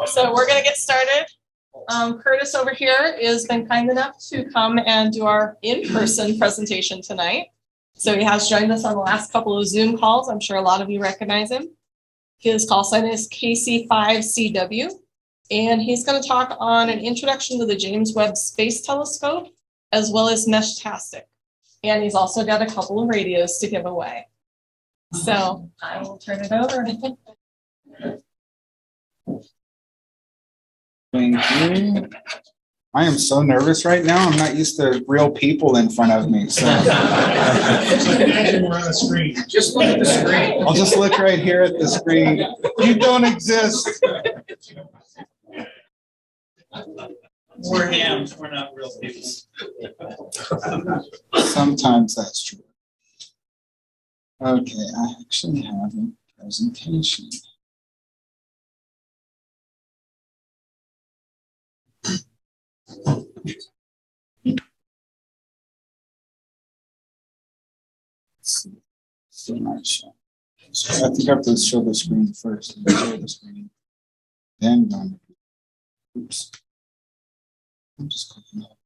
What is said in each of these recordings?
So we're going to get started. Curtis over here has been kind enough to come and do our in-person presentation tonight. So he has joined us on the last couple of Zoom calls. I'm sure a lot of you recognize him. His call sign is KC5CW, and he's going to talk on an introduction to the James Webb Space Telescope, as well as Meshtastic. And he's also got a couple of radios to give away. So I will turn it over. Thank you. I am so nervous right now. I'm not used to real people in front of me. So imagine we're on the screen. Just look at the screen. I'll just look right here at the screen. You don't exist. We're hams. We're not real people. Sometimes that's true. Okay, I actually have a presentation. Still not showing. So I think I have to show the screen first. And show the screen. Then run. Oops. I'm just clicking up.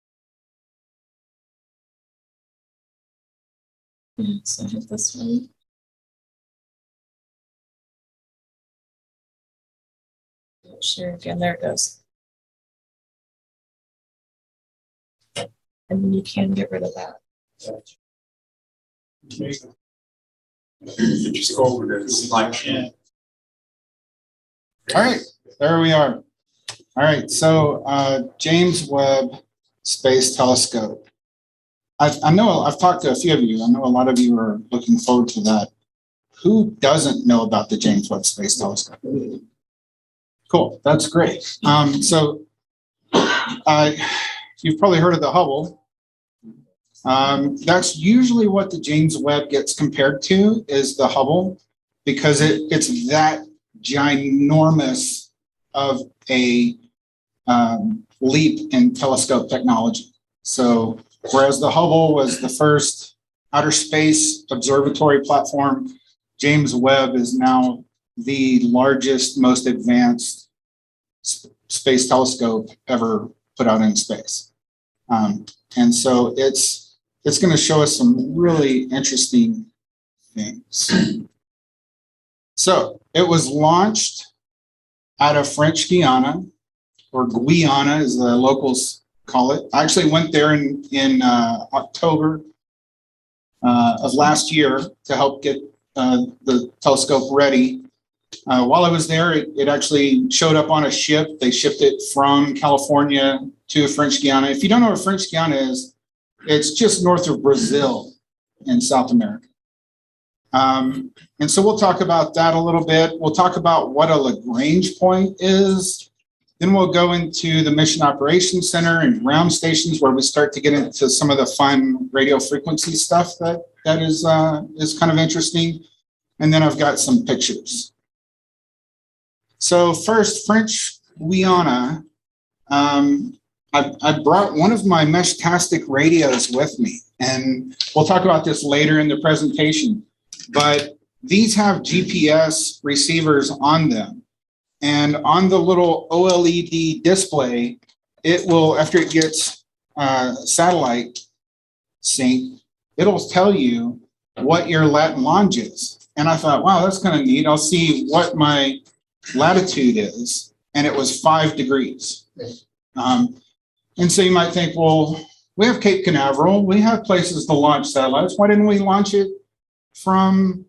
So hit this one. Share again. There it goes. And then you can get rid of that. Just go over to the slide. All right, there we are. All right, so James Webb Space Telescope. I know I've talked to a few of you. I know a lot of you are looking forward to that. Who doesn't know about the James Webb Space Telescope? Cool, that's great. You've probably heard of the Hubble. That's usually what the James Webb gets compared to, is the Hubble, because it's that ginormous of a leap in telescope technology. So whereas the Hubble was the first outer space observatory platform, James Webb is now the largest, most advanced space telescope ever put out in space. And so it's going to show us some really interesting things. So it was launched out of French Guiana, or Guyana as the locals call it. I actually went there in October of last year to help get the telescope ready. While I was there, it actually showed up on a ship. They shipped it from California to French Guiana. If you don't know where French Guiana is, it's just north of Brazil in South America. And so we'll talk about that a little bit. We'll talk about what a Lagrange point is. Then we'll go into the Mission Operations Center and ground stations, where we start to get into some of the fun radio frequency stuff that is kind of interesting. And then I've got some pictures. So first, French Guiana. I brought one of my Meshtastic radios with me, and we'll talk about this later in the presentation. But these have GPS receivers on them. And on the little OLED display, it will, after it gets satellite sync, it'll tell you what your lat and longe is. And I thought, wow, that's kind of neat. I'll see what my latitude is. And it was 5 degrees. And so you might think, well, we have Cape Canaveral. We have places to launch satellites. Why didn't we launch it from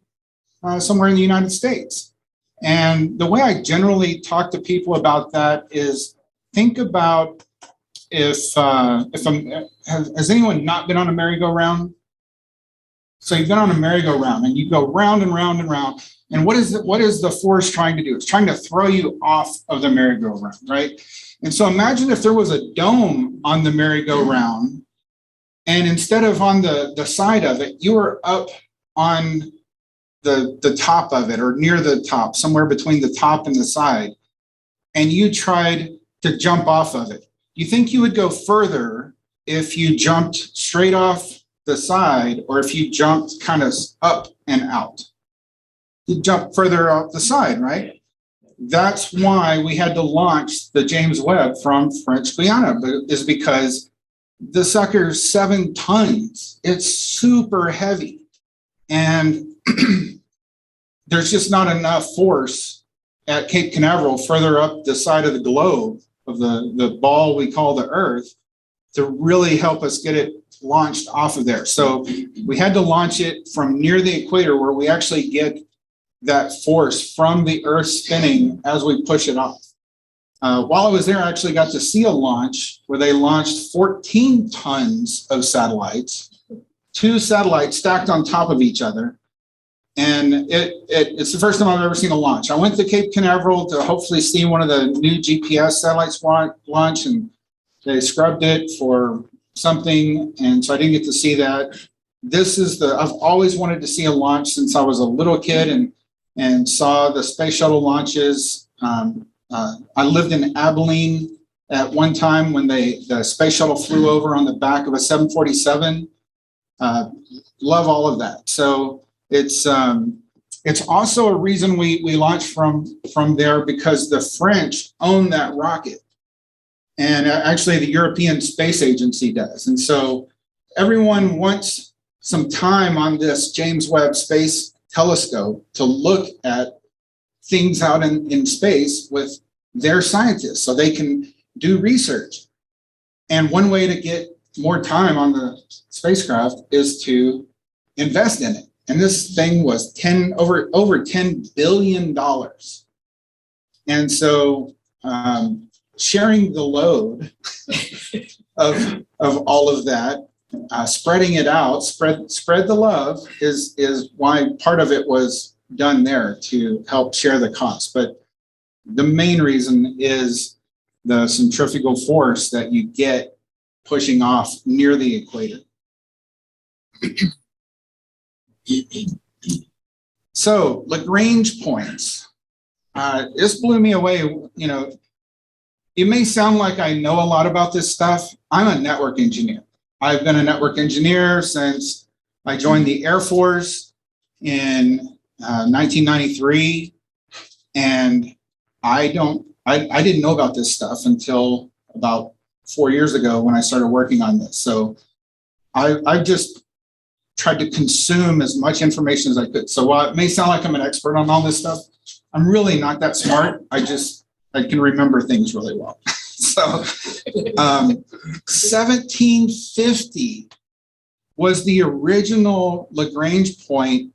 somewhere in the United States? And the way I generally talk to people about that is, think about has anyone not been on a merry-go-round? So you've been on a merry-go-round and you go round and round and round. And what is the force trying to do? It's trying to throw you off of the merry-go-round, right? And so imagine if there was a dome on the merry-go-round, and instead of on the side of it, you were up on the top of it, or near the top, somewhere between the top and the side, and you tried to jump off of it. You think you would go further if you jumped straight off the side, or if you jumped kind of up and out? You jump further off the side, right? that's why we had to launch the James Webb from French Guiana, is because the sucker's 7 tons. It's super heavy. And there's just not enough force at Cape Canaveral, further up the side of the globe, of the ball we call the Earth, to really help us get it launched off of there. So we had to launch it from near the equator, where we actually get that force from the Earth spinning as we push it off. While I was there, I actually got to see a launch where they launched 14 tons of satellites, 2 satellites stacked on top of each other. And it's the first time I've ever seen a launch. I went to Cape Canaveral to hopefully see one of the new GPS satellites launch, and they scrubbed it for something, and so I didn't get to see that. I've always wanted to see a launch since I was a little kid, and saw the space shuttle launches. I lived in Abilene at one time when the space shuttle flew over on the back of a 747. Love all of that. So it's also a reason we launched from there, because the French own that rocket. And actually the European Space Agency does. And so everyone wants some time on this James Webb Space Telescope to look at things out in space with their scientists so they can do research. And one way to get more time on the spacecraft is to invest in it. And this thing was over $10 billion. And so sharing the load of all of that, spreading it out, spread the love is why part of it was done there, to help share the cost. But the main reason is the centrifugal force that you get pushing off near the equator. So Lagrange points. This blew me away. You know, it may sound like I know a lot about this stuff. I'm a network engineer. I've been a network engineer since I joined the Air Force in 1993, and I didn't know about this stuff until about 4 years ago when I started working on this. So I just tried to consume as much information as I could. So while it may sound like I'm an expert on all this stuff, I'm really not that smart. I can remember things really well. So 1750 was the original Lagrange point.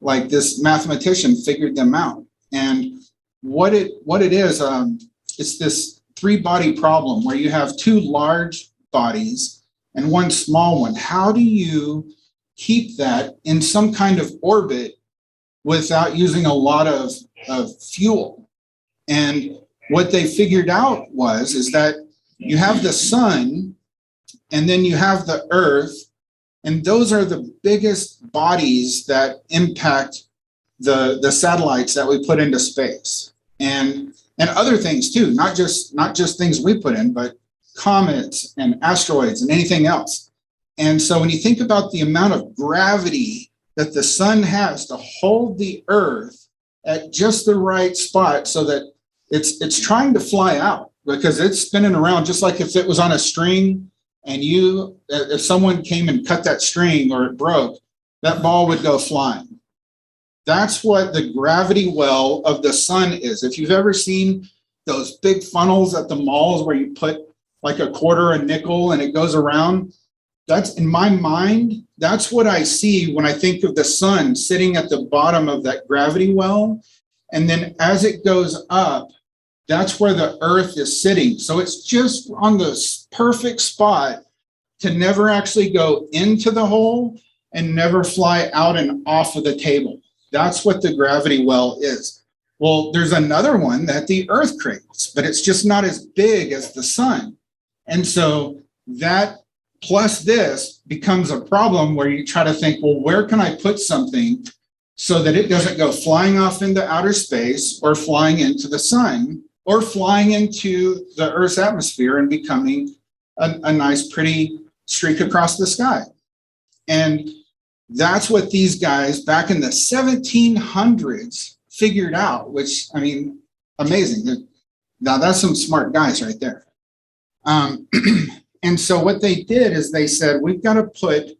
Like, this mathematician figured them out. And what it is, it's this 3-body problem where you have 2 large bodies and 1 small one. How do you keep that in some kind of orbit without using a lot of fuel? And what they figured out is that you have the sun, and then you have the Earth, and those are the biggest bodies that impact the satellites that we put into space, and other things too, not just things we put in, but comets and asteroids and anything else. And so when you think about the amount of gravity that the sun has to hold the Earth at just the right spot so that it's trying to fly out, because it's spinning around just like if it was on a string, and if someone came and cut that string or it broke, that ball would go flying. That's what the gravity well of the sun is. If you've ever seen those big funnels at the malls where you put like a quarter, a nickel, and it goes around, that's, in my mind, that's what I see when I think of the sun sitting at the bottom of that gravity well. And then as it goes up, that's where the Earth is sitting. So it's just on the perfect spot to never actually go into the hole and never fly out and off of the table. That's what the gravity well is. Well, there's another one that the Earth creates, but it's just not as big as the sun. And so that plus this becomes a problem where you try to think, well, where can I put something so that it doesn't go flying off into outer space, or flying into the sun, or flying into the Earth's atmosphere and becoming a nice, pretty streak across the sky. And that's what these guys back in the 1700s figured out, which, I mean, amazing. Now that's some smart guys right there. And so what they did is they said, we've got to put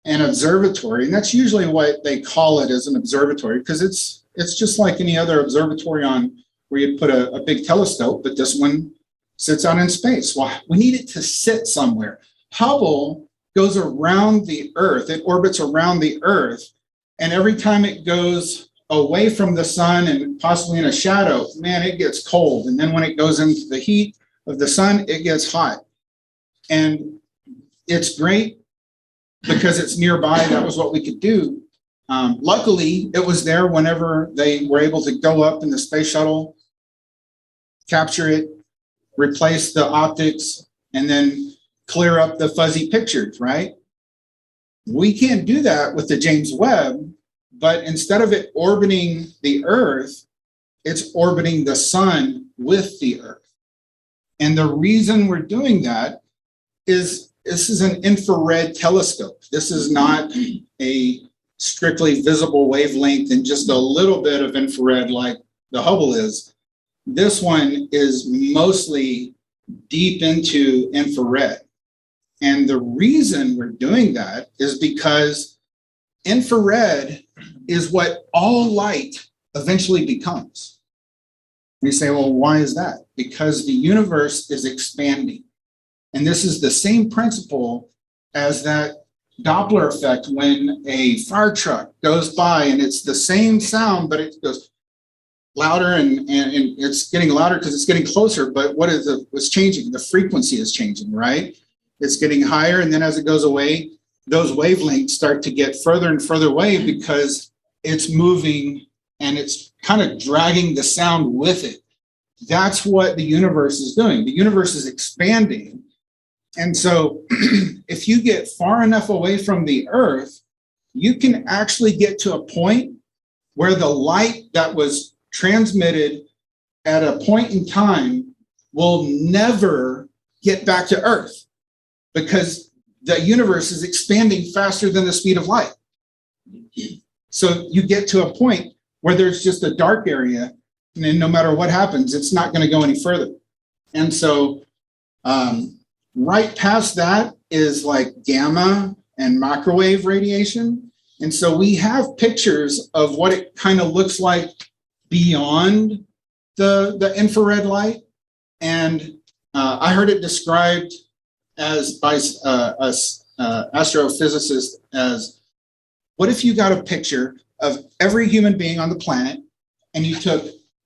an observatory, and that's usually what they call it, as an observatory, because it's just like any other observatory on where you put a big telescope, but this one sits out in space. Well, we need it to sit somewhere. Hubble goes around the Earth. It orbits around the Earth. And every time it goes away from the sun and possibly in a shadow, man, it gets cold. And then when it goes into the heat of the sun, it gets hot. And it's great because it's nearby. That was what we could do. Luckily, it was there whenever they were able to go up in the space shuttle, capture it, replace the optics, and then clear up the fuzzy pictures, right? We can't do that with the James Webb, but instead of it orbiting the Earth, it's orbiting the sun with the Earth. And the reason we're doing that is this is an infrared telescope. This is not a strictly visible wavelength and just a little bit of infrared like the Hubble is. This one is mostly deep into infrared. And the reason we're doing that is because infrared is what all light eventually becomes. You say, well, why is that? Because the universe is expanding. And this is the same principle as that Doppler effect when a fire truck goes by and it's the same sound, but it goes louder and it's getting louder because it's getting closer. But what's changing? The frequency is changing, right? It's getting higher. And then as it goes away, those wavelengths start to get further and further away because it's moving and it's kind of dragging the sound with it. That's what the universe is doing. The universe is expanding. And so if you get far enough away from the Earth, you can actually get to a point where the light that was transmitted at a point in time will never get back to Earth because the universe is expanding faster than the speed of light. So you get to a point where there's just a dark area, and then no matter what happens, it's not going to go any further. And so right past that is like gamma and microwave radiation. And so we have pictures of what it kind of looks like beyond the infrared light. And I heard it described as by astrophysicists as, what if you got a picture of every human being on the planet and you took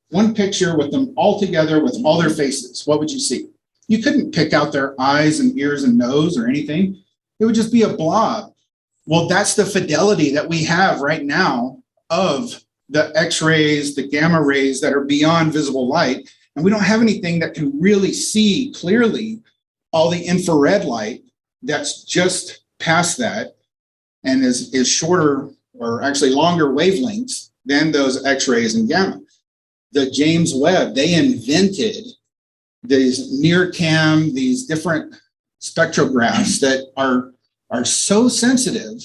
one picture with them all together with all their faces? What would you see? You couldn't pick out their eyes and ears and nose or anything. It would just be a blob. Well, that's the fidelity that we have right now of the X-rays, the gamma rays that are beyond visible light. And we don't have anything that can really see clearly all the infrared light that's just past that and is shorter or actually longer wavelengths than those X-rays and gamma. The James Webb, they invented these NIRCam, these different spectrographs that are so sensitive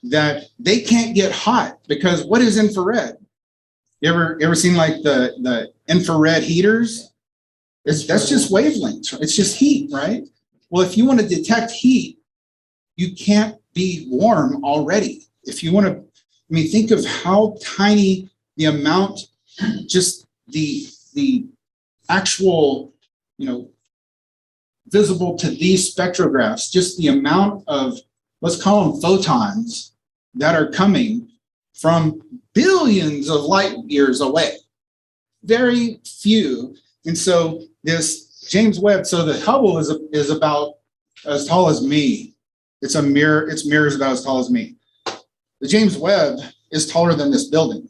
that they can't get hot, because what is infrared? You ever seen like the infrared heaters? That's just wavelengths. It's just heat, right? Well, if you want to detect heat, you can't be warm already. If you want to, think of how tiny the amount, just the actual, visible to these spectrographs, just the amount of, let's call them photons, that are coming from billions of light years away. Very few. And so this James Webb, so the Hubble is about as tall as me. It's a mirror, its mirror is about as tall as me. The James Webb is taller than this building.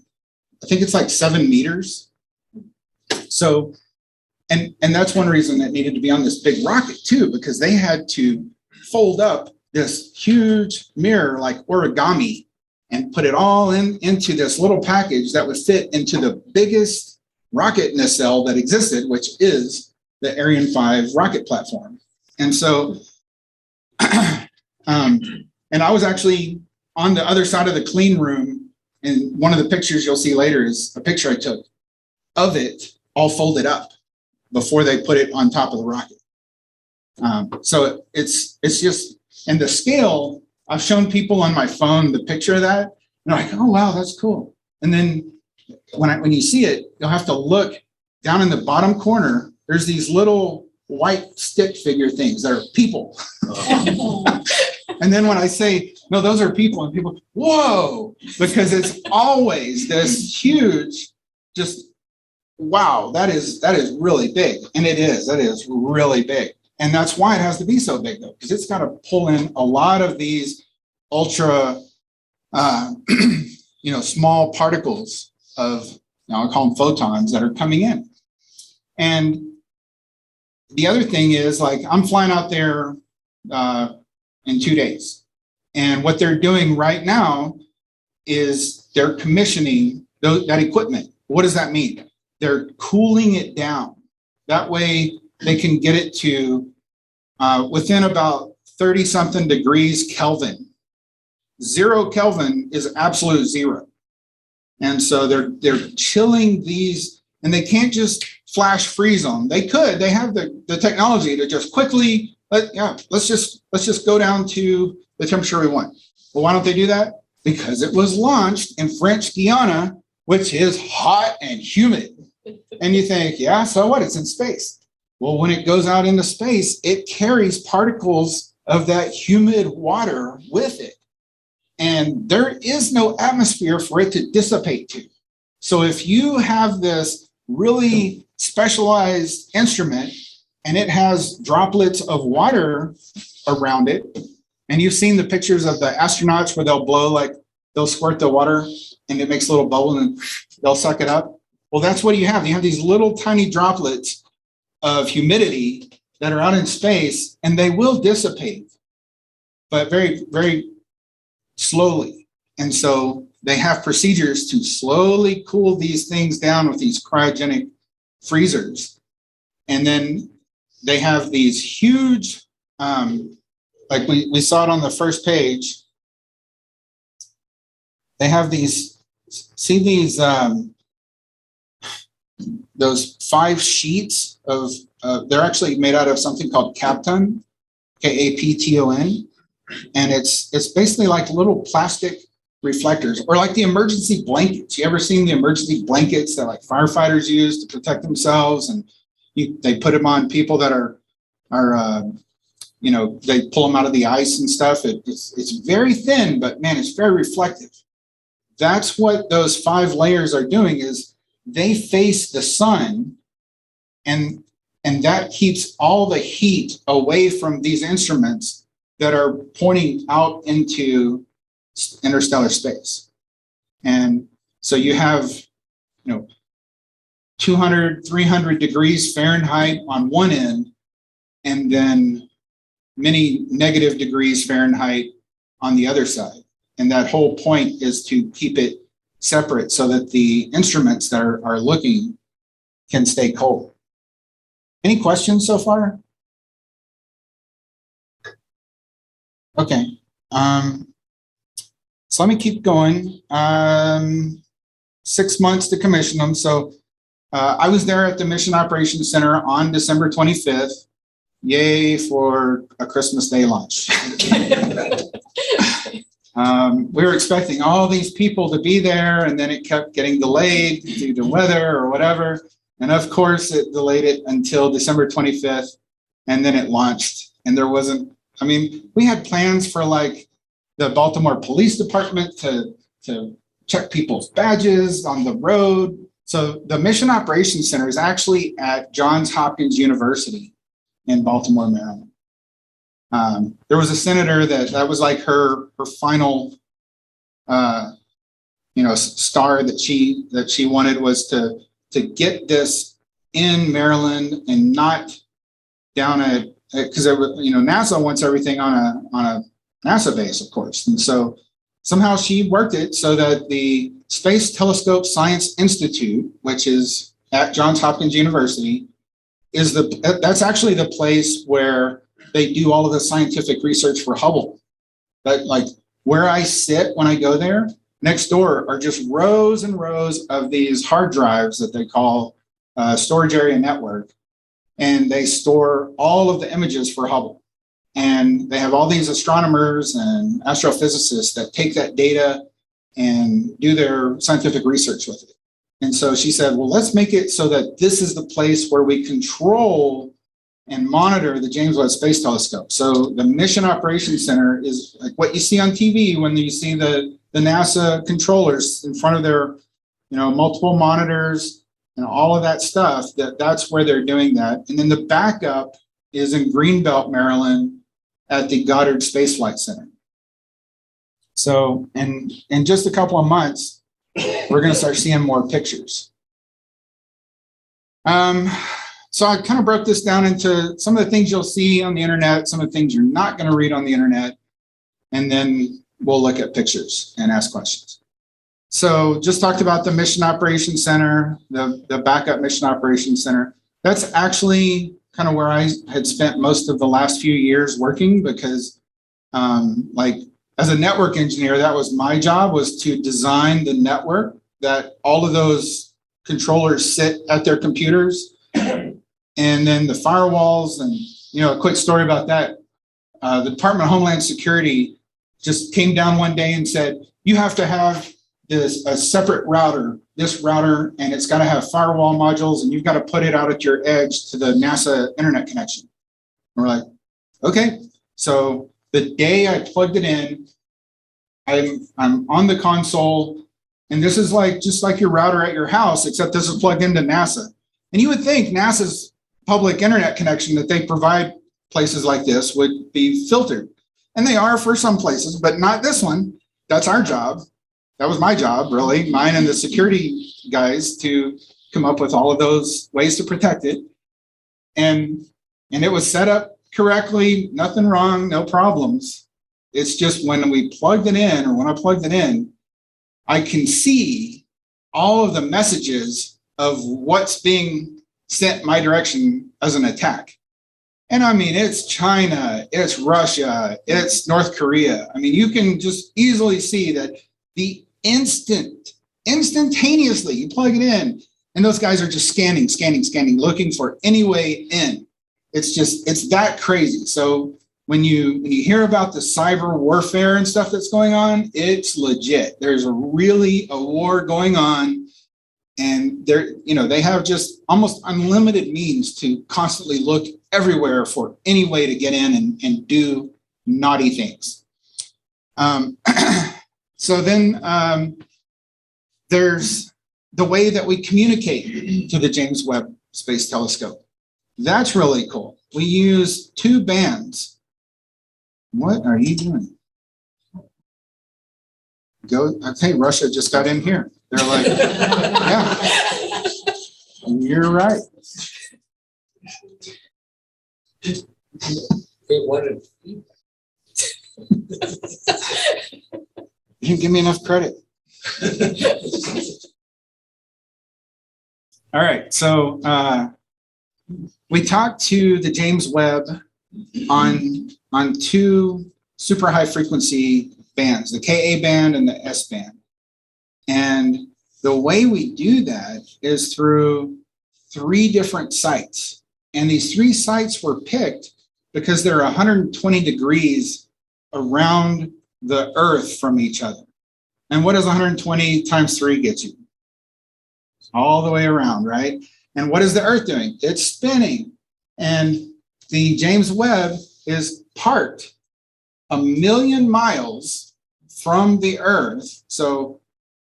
I think it's like 7 meters. So, and that's one reason it needed to be on this big rocket too, because they had to fold up this huge mirror like origami and put it all into this little package that would fit into the biggest rocket nacelle that existed, which is the Ariane 5 rocket platform. And so, and I was actually on the other side of the clean room, and one of the pictures you'll see later is a picture I took of it. all folded up before they put it on top of the rocket. So it's just, and the scale, I've shown people on my phone the picture of that, and they're like, oh, wow, that's cool. And then when you see it, you'll have to look down in the bottom corner. There's these little white stick figure things that are people. And then when I say, no, those are people, and people, whoa, because it's always this huge, just, wow, that is really big. And it is, that is really big. And that's why it has to be so big, though, because it's got to pull in a lot of these ultra, small particles of, I call them photons, that are coming in. And the other thing is, like, I'm flying out there in 2 days. And what they're doing right now is they're commissioning that equipment. What does that mean? They're cooling it down. That way they can get it to within about 30-something degrees Kelvin. 0 Kelvin is absolute zero. And so they're chilling these, and they can't just flash freeze them. They could. They have the technology to just quickly, let's just go down to the temperature we want. Well, why don't they do that? Because it was launched in French Guiana, which is hot and humid. And you think, yeah, so what? It's in space. Well, when it goes out into space, it carries particles of that humid water with it. And there is no atmosphere for it to dissipate to. So if you have this really specialized instrument and it has droplets of water around it, and you've seen the pictures of the astronauts where they'll blow, like they'll squirt the water and it makes a little bubble and they'll suck it up. Well, that's what you have. You have these little tiny droplets of humidity that are out in space, and they will dissipate, but very, very slowly. And so they have procedures to slowly cool these things down with these cryogenic freezers. And then they have these huge, like we saw it on the first page. They have these, see these, those 5 sheets of, they're actually made out of something called Kapton, Kapton. And it's basically like little plastic reflectors, or like the emergency blankets. You ever seen the emergency blankets that like firefighters use to protect themselves? And they put them on people that are they pull them out of the ice and stuff. It's very thin, but man, it's very reflective. That's what those 5 layers are doing, is they face the sun, and that keeps all the heat away from these instruments that are pointing out into interstellar space. And so you have, 200, 300 degrees Fahrenheit on one end, and then many negative degrees Fahrenheit on the other side. And that whole point is to keep it separate so that the instruments that are looking can stay cold. Any questions so far? Okay. So let me keep going. 6 months to commission them. So I was there at the Mission Operations Center on December 25th. Yay for a Christmas Day launch. We were expecting all these people to be there, and then it kept getting delayed due to weather or whatever. And of course, it delayed it until December 25th, and then it launched. And there wasn't, we had plans for like the Baltimore Police Department to check people's badges on the road. So the Mission Operations Center is actually at Johns Hopkins University in Baltimore, Maryland. There was a senator that was like her final, star that she wanted was to get this in Maryland and not down at, because NASA wants everything on a NASA base, of course. And so somehow she worked it so that the Space Telescope Science Institute, which is at Johns Hopkins University, that's actually the place where they do all of the scientific research for Hubble. But like where I sit when I go there, next door are just rows and rows of these hard drives that they call storage area network, and they store all of the images for Hubble. And they have all these astronomers and astrophysicists that take that data and do their scientific research with it. And so she said, well, let's make it so that this is the place where we control and monitor the James Webb Space Telescope. So the Mission Operations Center is like what you see on TV when you see the NASA controllers in front of their, multiple monitors and all of that stuff. That's where they're doing that. And then the backup is in Greenbelt, Maryland, at the Goddard Space Flight Center. So in just a couple of months, we're going to start seeing more pictures. So I kind of broke this down into some of the things you'll see on the internet, some of the things you're not going to read on the internet, and then we'll look at pictures and ask questions. So just talked about the Mission Operations Center, the backup Mission Operations Center. That's actually kind of where I had spent most of the last few years working, because as a network engineer, that was my job, was to design the network that all of those controllers sit at their computers. And then the firewalls, and a quick story about that. The Department of Homeland Security just came down one day and said, you have to have a separate router, this router, and it's got to have firewall modules, and you've got to put it out at your edge to the NASA internet connection. And we're like, okay. So the day I plugged it in, I'm on the console, and this is just like your router at your house, except this is plugged into NASA. And you would think NASA's public internet connection that they provide places like this would be filtered. And they are for some places, but not this one. That's our job. That was my job, really, mine and the security guys, to come up with all of those ways to protect it. And it was set up correctly, nothing wrong, no problems. It's just when we plugged it in, or when I plugged it in, I can see all of the messages of what's being sent my direction as an attack. And I mean, it's China, it's Russia, it's North Korea. I mean, you can just easily see that the instantaneously you plug it in, and those guys are just scanning, looking for any way in. It's that crazy. So when you hear about the cyber warfare and stuff that's going on, it's legit. There's really a war going on. And they have just almost unlimited means to constantly look everywhere for any way to get in and do naughty things. So then there's the way that we communicate to the James Webb Space Telescope. That's really cool. We use 2 bands. What are you doing? Okay, Russia just got in here. They're like, yeah, you're right. They wanted You didn't give me enough credit. All right, so we talked to the James Webb on 2 super high frequency bands, the Ka band and the S band. And the way we do that is through 3 different sites. And these 3 sites were picked because they're 120 degrees around the Earth from each other. And what does 120 times 3 get you? All the way around, right? And what is the Earth doing? It's spinning. And the James Webb is parked 1 million miles from the Earth. So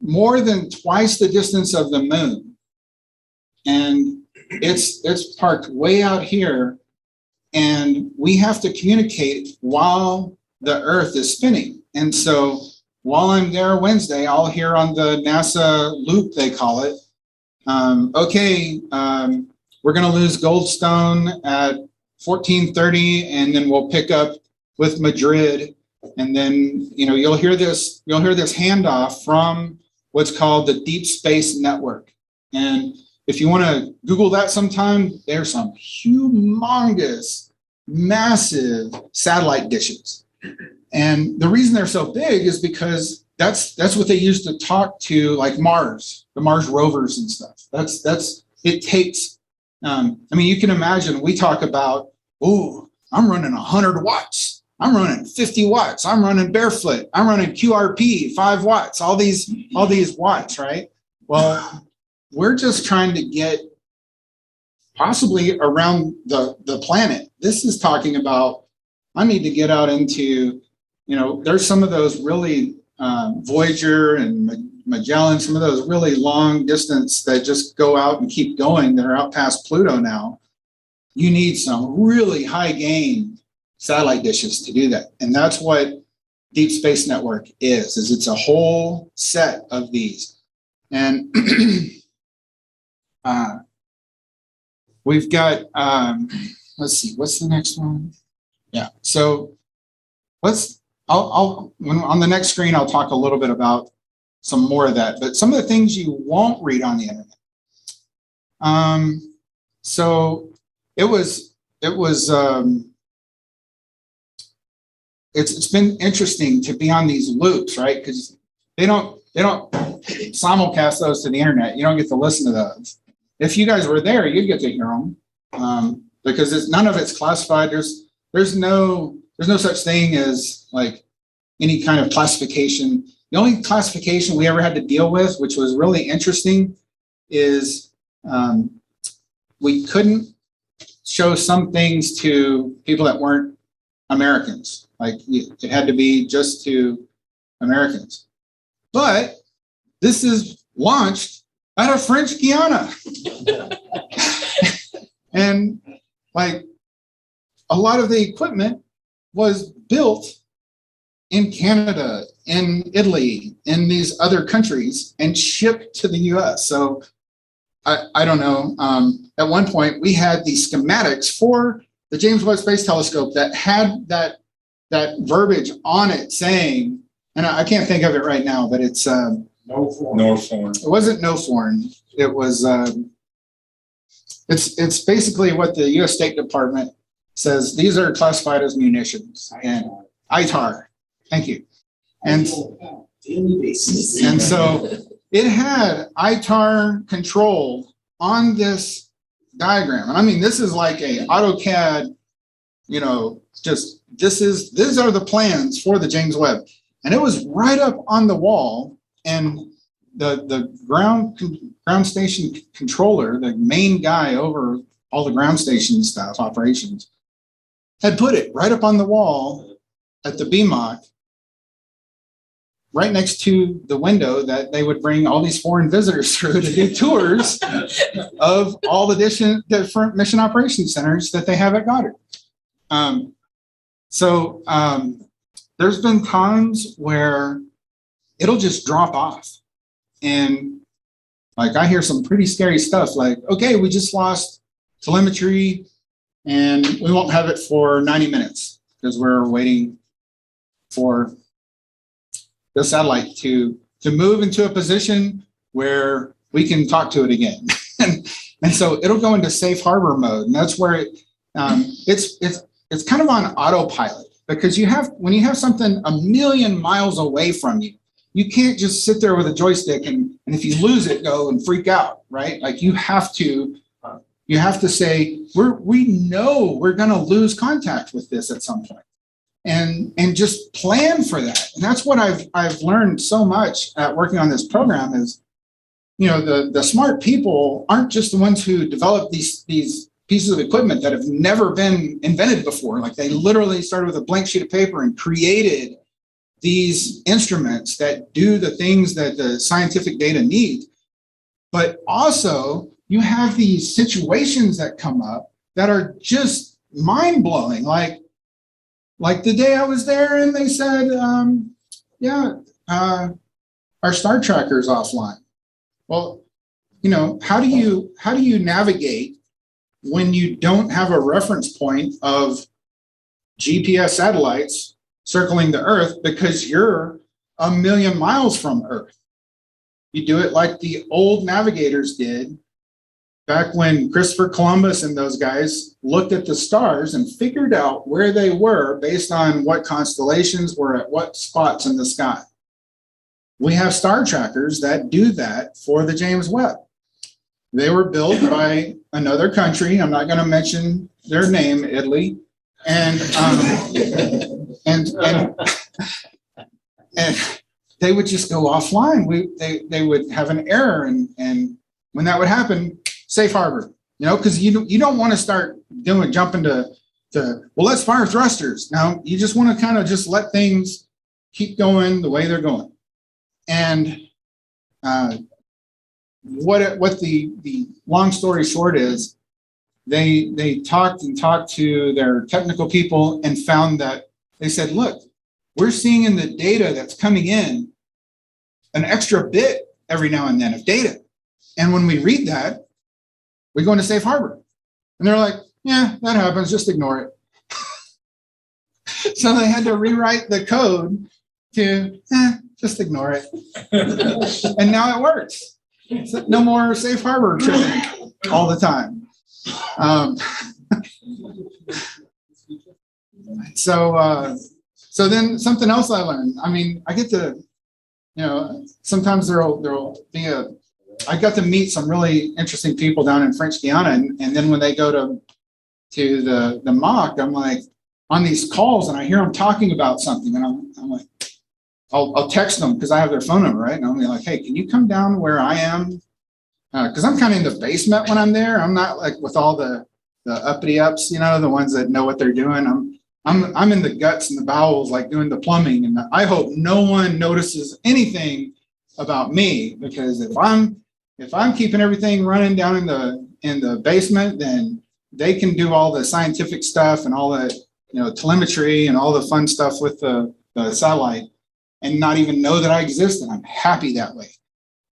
more than twice the distance of the moon. And it's parked way out here. And we have to communicate while the Earth is spinning. And so while I'm there Wednesday, I'll hear on the NASA loop, they call it, we're going to lose Goldstone at 14:30, and then we'll pick up with Madrid. And then, you'll hear this handoff from what's called the Deep Space Network. And if you want to Google that sometime, there's some humongous, massive satellite dishes. And the reason they're so big is because that's what they use to talk to, like Mars, the Mars rovers and stuff. That's it takes, I mean, you can imagine we talk about, oh, I'm running 100 watts. I'm running 50 watts. I'm running barefoot. I'm running QRP, 5 watts, all these watts, right? Well, we're just trying to get possibly around the planet. This is talking about, I need to get out into, there's some of those really Voyager and Magellan, some of those really long distance that just go out and keep going that are out past Pluto now. You need some really high gain satellite dishes to do that. And that's what Deep Space Network is it's a whole set of these. And we've got, let's see, what's the next one? Yeah, so I'll on the next screen, I'll talk a little bit about some more of that, but some of the things you won't read on the internet. So it's been interesting to be on these loops, right? Because they don't simulcast those to the internet. You don't get to listen to those. If you guys were there, you'd get to hear them because none of it's classified. There's no such thing as like any kind of classification. The only classification we ever had to deal with, which was really interesting, is we couldn't show some things to people that weren't Americans. Like it had to be just to Americans. But this is launched out of French Guiana. And like a lot of the equipment was built in Canada, in Italy, in these other countries and shipped to the US. So I don't know. At one point we had the schematics for the James Webb Space Telescope that had that verbiage on it saying, and I can't think of it right now, but it's no foreign. It wasn't no foreign. It was it's basically what the U.S. State Department says. These are classified as munitions and ITAR. Thank you. And so it had ITAR control on this diagram. And I mean, this is like a AutoCAD, these are the plans for the James Webb. And it was right up on the wall. And the ground station controller, the main guy over all the ground station stuff, operations, had put it right up on the wall at the BMOC, right next to the window that they would bring all these foreign visitors through to do tours of all the different mission operations centers that they have at Goddard. There's been times where it'll just drop off. And like I hear some pretty scary stuff like, okay, we just lost telemetry and we won't have it for 90 minutes because we're waiting for the satellite to move into a position where we can talk to it again. and so it'll go into safe harbor mode. And that's where it's kind of on autopilot because when you have something a million miles away from you, you can't just sit there with a joystick and if you lose it, go and freak out, right? Like you have to say, we know we're going to lose contact with this at some point. And just plan for that. And that's what I've learned so much at working on this program is, the smart people aren't just the ones who develop these pieces of equipment that have never been invented before. Like they literally started with a blank sheet of paper and created these instruments that do the things that the scientific data need. But also you have these situations that come up that are just mind-blowing. Like the day I was there and they said, our star tracker's offline. Well, how do you navigate when you don't have a reference point of GPS satellites circling the Earth because you're a million miles from Earth? You do it like the old navigators did back when Christopher Columbus and those guys looked at the stars and figured out where they were based on what constellations were at what spots in the sky. We have star trackers that do that for the James Webb. They were built by another country. I'm not going to mention their name, Italy. And they would just go offline. They would have an error, and when that would happen, safe harbor. Because you don't want to start jumping to well, let's fire thrusters. No, you just want to kind of just let things keep going the way they're going. And what the long story short is, they talked to their technical people and found that they said, look, we're seeing in the data that's coming in an extra bit every now and then of data. And when we read that, we go into safe harbor. And they're like, yeah, that happens. Just ignore it. So they had to rewrite the code to just ignore it. And now it works. So no more safe harbor tripping all the time. So then something else I learned. I mean, I get to, sometimes there'll be I got to meet some really interesting people down in French Guiana, and then when they go to the mock, I'm like on these calls and I hear them talking about something, and I'm like, I'll text them because I have their phone number, right? And I'll be like, hey, can you come down where I am? Because I'm kind of in the basement when I'm there. I'm not like with all the uppity ups, the ones that know what they're doing. I'm in the guts and the bowels, like doing the plumbing, and I hope no one notices anything about me, because if I'm keeping everything running down in the basement, then they can do all the scientific stuff and all the telemetry and all the fun stuff with the satellite and not even know that I exist, and I'm happy that way.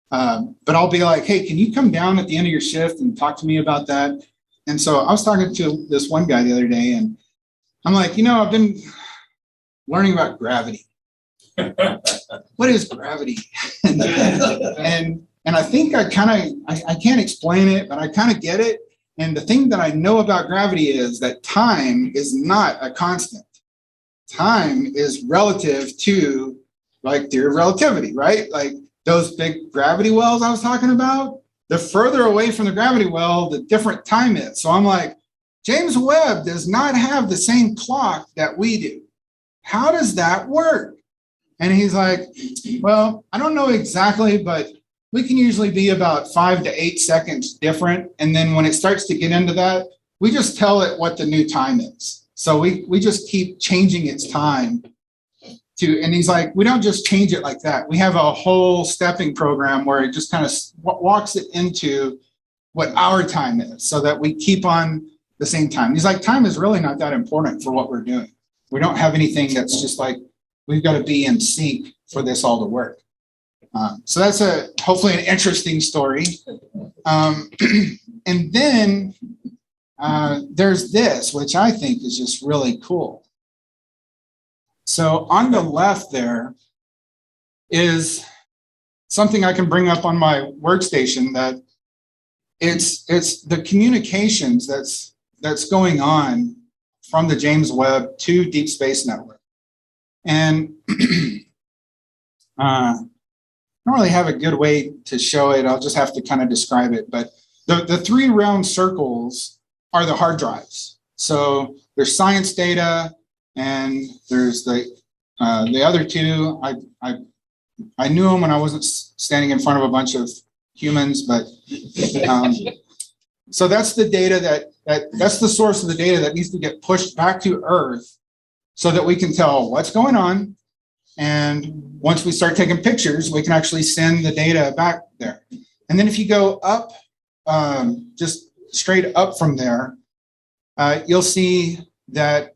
But I'll be like, hey, can you come down at the end of your shift and talk to me about that? And so I was talking to this one guy the other day, and I'm like, I've been learning about gravity. What is gravity? and I think I can't explain it, but I kind of get it. And the thing that I know about gravity is that time is not a constant. Time is relative to, like, theory of relativity, right? Like those big gravity wells I was talking about, the further away from the gravity well, the different time is. So I'm like, James Webb does not have the same clock that we do. How does that work? And he's like, well, I don't know exactly, but we can usually be about 5 to 8 seconds different. And then when it starts to get into that, we just tell it what the new time is. So we just keep changing its time and he's like, we don't just change it like that. We have a whole stepping program where it just kind of walks it into what our time is so that we keep on the same time. He's like, time is really not that important for what we're doing. We don't have anything that's just like, we've got to be in sync for this all to work. So that's hopefully an interesting story. And then there's this, which I think is just really cool. So on the left there is something I can bring up on my workstation that it's the communications that's going on from the James Webb to Deep Space Network. And I don't really have a good way to show it. I'll just have to kind of describe it. But the 3 round circles are the hard drives. So there's science data, and there's the other 2. I knew them when I wasn't standing in front of a bunch of humans, but so that's the data that's the source of the data that needs to get pushed back to Earth so that we can tell what's going on. And once we start taking pictures, we can actually send the data back there. And then if you go up, just straight up from there, you'll see that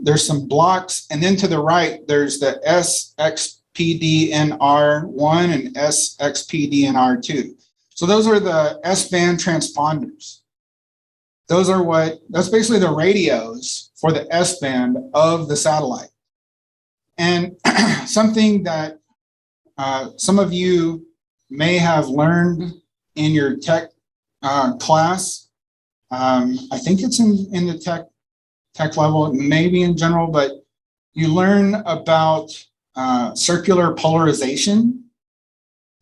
there's some blocks. And then to the right, there's the SXPDNR1 and SXPDNR2. So those are the S-band transponders. That's basically the radios for the S-band of the satellite. And something that some of you may have learned in your tech class, I think it's in the tech level, maybe in general, but you learn about circular polarization.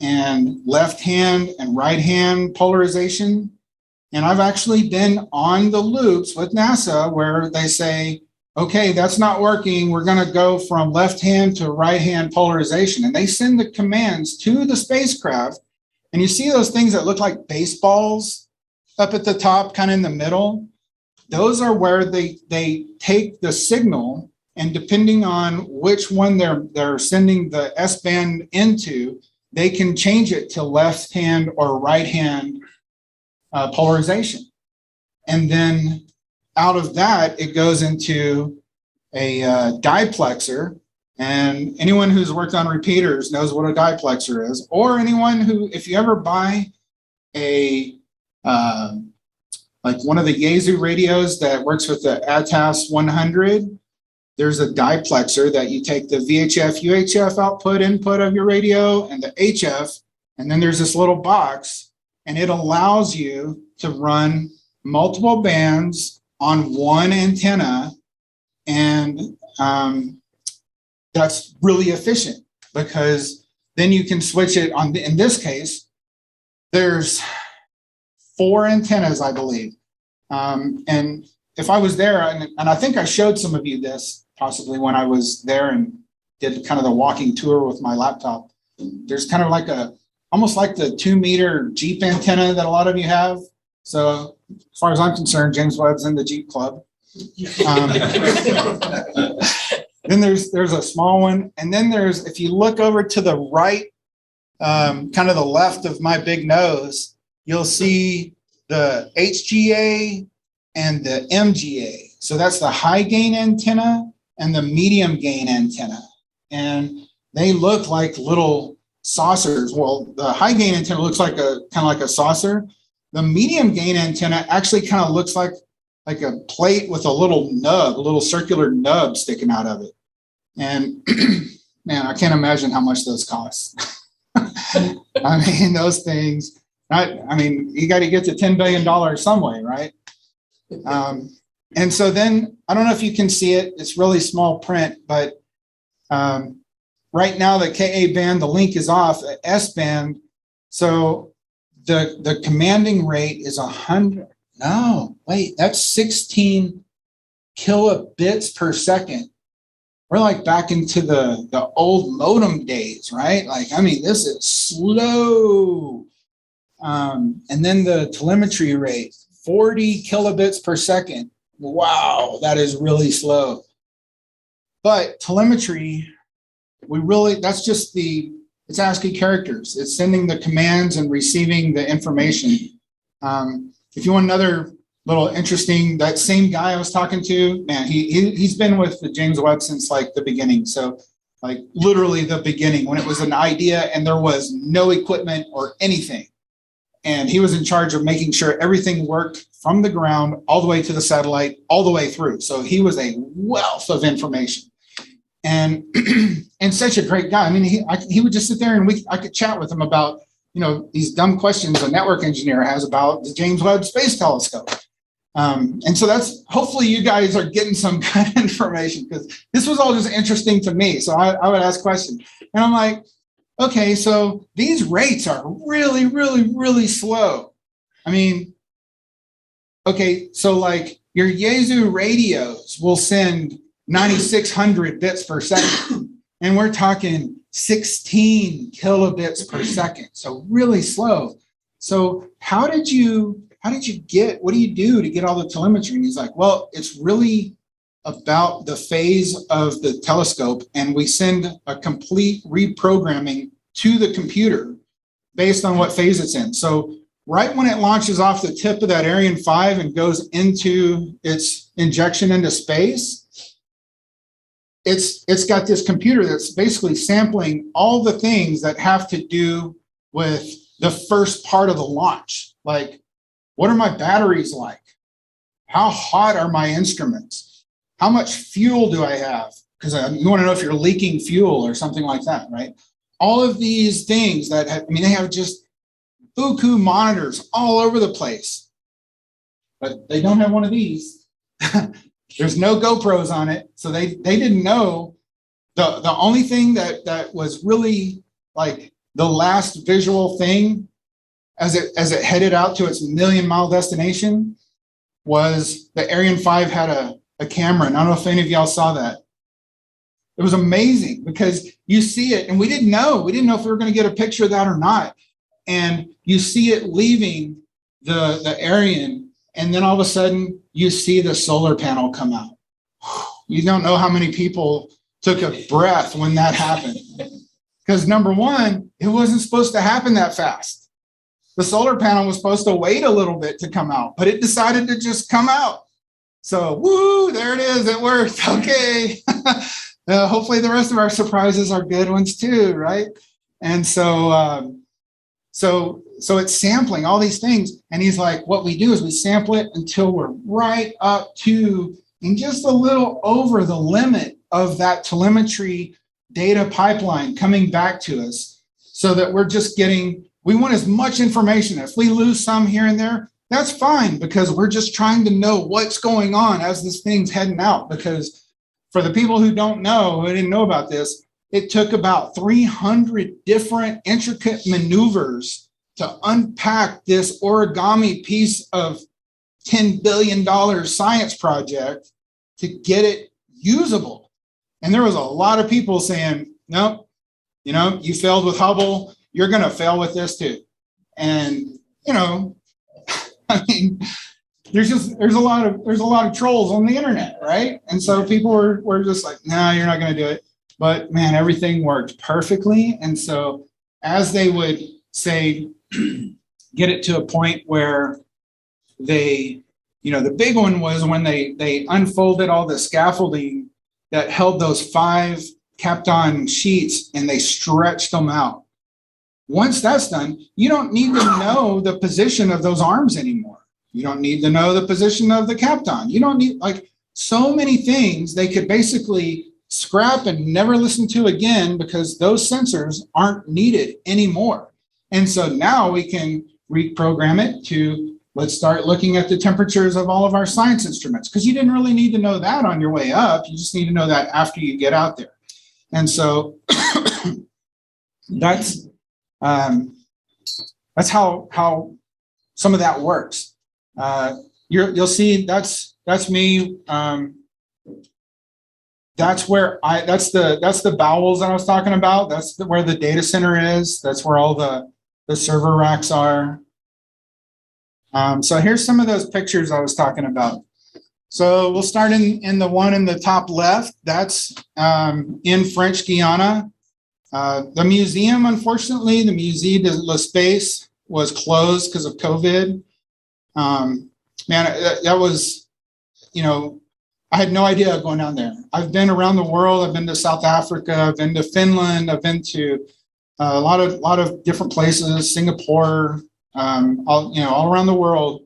and left hand and right hand polarization. And I've actually been on the loops with NASA where they say, okay, that's not working. We're going to go from left hand to right hand polarization. And they send the commands to the spacecraft. And you see those things that look like baseballs up at the top, kind of in the middle. Those are where they take the signal, and depending on which one they're sending the S-band into, they can change it to left hand or right hand polarization. And then out of that, it goes into a diplexer. And anyone who's worked on repeaters knows what a diplexer is, or anyone who, if you ever buy a, like one of the Yaesu radios that works with the ATAS 100, there's a diplexer that you take the VHF, UHF input of your radio and the HF, and then there's this little box, and it allows you to run multiple bands on one antenna, and that's really efficient because then you can switch it on. In this case, there's 4 antennas, I believe. And if I was there, and I think I showed some of you this possibly when I was there and did kind of the walking tour with my laptop, there's kind of like almost like the 2-meter Jeep antenna that a lot of you have. So as far as I'm concerned, James Webb's in the Jeep Club. Then there's a small one. And then there's, if you look over to the right, kind of the left of my big nose, you'll see the HGA and the MGA. So that's the high gain antenna and the medium gain antenna. And they look like little saucers. Well, the high gain antenna looks like kind of like a saucer. The medium gain antenna actually kind of looks like a plate with a little circular nub sticking out of it. And man, I can't imagine how much those cost. I mean, those things, you got to get to $10 billion some way, right? And so then, I don't know if you can see it. It's really small print, but right now the KA band, the link is off, the S band. So the commanding rate is 100. No, wait, that's 16 kilobits per second. We're like back into the old modem days, right? This is slow. And then the telemetry rate, 40 kilobits per second. Wow, that is really slow. But telemetry, that's just it's ASCII characters. It's sending the commands and receiving the information. If you want another little interesting, that same guy I was talking to, man, he's been with the James Webb since like the beginning. So like literally the beginning when it was an idea and there was no equipment or anything. And he was in charge of making sure everything worked from the ground all the way to the satellite, all the way through. So he was a wealth of information and such a great guy. I mean, he would just sit there and I could chat with him about, these dumb questions a network engineer has about the James Webb Space Telescope. And so hopefully you guys are getting some kind of information because this was all just interesting to me. So I would ask questions and I'm like, okay, so these rates are really, really, really slow. I mean, okay, so like your Yaesu radios will send 9,600 bits per second, and we're talking 16 kilobits per second. So really slow. So what do you do to get all the telemetry? And he's like, well, it's really about the phase of the telescope, and we send a complete reprogramming to the computer based on what phase it's in. So right when it launches off the tip of that Ariane 5 and goes into its injection into space, it's got this computer that's basically sampling all the things that have to do with the first part of the launch. Like, what are my batteries like? How hot are my instruments? How much fuel do I have? Because you want to know if you're leaking fuel or something like that, right? All of these things they have just buku monitors all over the place, but they don't have one of these. There's no GoPros on it. So they didn't know. The only thing that was really like the last visual thing as it headed out to its million-mile destination was the Ariane 5 had a camera. And I don't know if any of y'all saw that. It was amazing because you see it, and we didn't know. We didn't know if we were going to get a picture of that or not. And you see it leaving the Ariane, and then all of a sudden you see the solar panel come out. You don't know how many people took a breath when that happened. Because number one, it wasn't supposed to happen that fast. The solar panel was supposed to wait a little bit to come out, but it decided to just come out. So, woo, there it is. It worked. Okay. Hopefully the rest of our surprises are good ones too, right? And so it's sampling all these things. And he's like, what we do is we sample it until we're right up to and just a little over the limit of that telemetry data pipeline coming back to us, so that we're just we want as much information. If we lose some here and there, that's fine, because we're just trying to know what's going on as this thing's heading out. Because for the people who don't know, who didn't know about this, it took about 300 different intricate maneuvers to unpack this origami piece of $10 billion science project to get it usable. And there was a lot of people saying, no, you failed with Hubble, you're going to fail with this too. And, I mean, there's a lot of trolls on the internet, right? And so people were just like, no, you're not going to do it. But man, everything worked perfectly. And so as they would say, get it to a point where they, the big one was when they unfolded all the scaffolding that held those 5 Kapton sheets, and they stretched them out. Once that's done, you don't need to know the position of those arms anymore. You don't need to know the position of the Kapton. You don't need, so many things they could basically scrap and never listen to again, because those sensors aren't needed anymore. And so now we can reprogram it to, let's start looking at the temperatures of all of our science instruments, because you didn't really need to know that on your way up. You just need to know that after you get out there. And so that's how some of that works. You'll see that's me. That's the bowels that I was talking about. That's where the data center is. That's where all the server racks are. So here's some of those pictures I was talking about. So we'll start in the one in the top left. That's in French Guiana. The museum, unfortunately, the Musée de l'Espace was closed because of COVID. That was, I had no idea going down there. I've been around the world. I've been to South Africa. I've been to Finland. I've been to a lot of different places, Singapore, all around the world.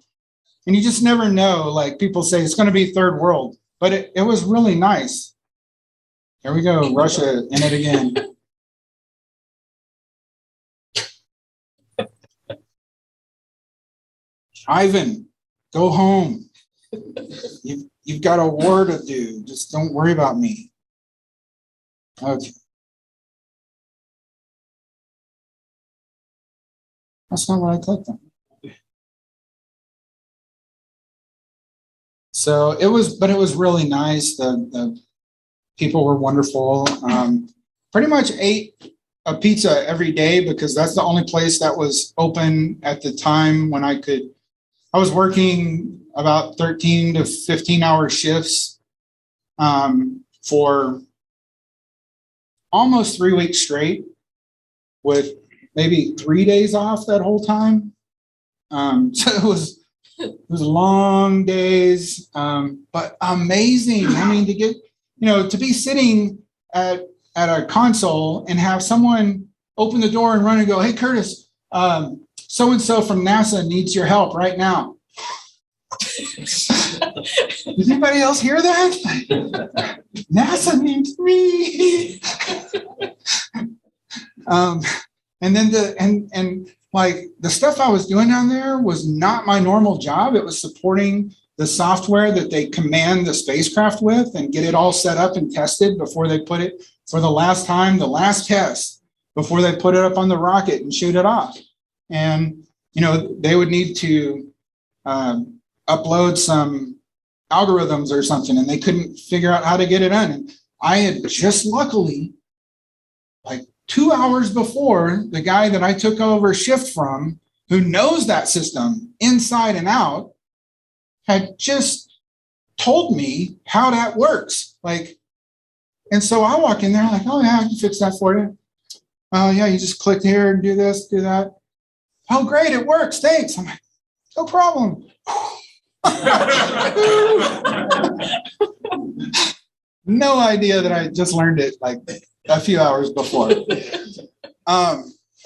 And you just never know. Like people say, it's going to be third world, but it was really nice. Here we go, Russia in it again. Ivan, go home. You've got a war to do. Just don't worry about me. Okay. That's not what I clicked on. So it was really nice. The people were wonderful. Pretty much ate a pizza every day because that's the only place that was open at the time when I was working about 13 to 15 hour shifts for almost 3 weeks straight, with maybe 3 days off that whole time. So it was long days, but amazing. I mean, to get, to be sitting at a console and have someone open the door and run and go, "Hey, Curtis, so-and-so from NASA needs your help right now." Does anybody else hear that? NASA needs me. And then the stuff I was doing down there was not my normal job. It was supporting the software that they command the spacecraft with and get it all set up and tested before they put it for the last time, the last test before they put it up on the rocket and shoot it off. And, you know, they would need to upload some algorithms or something, and they couldn't figure out how to get it done. And I had just luckily, like 2 hours before, the guy that I took over shift from, who knows that system inside and out, had just told me how that works. Like, and so I walk in there like, oh yeah, I can fix that for you. Oh yeah, you just click here and do this, do that. Oh great, it works, thanks. I'm like, no problem. No idea that I just learned it like a few hours before.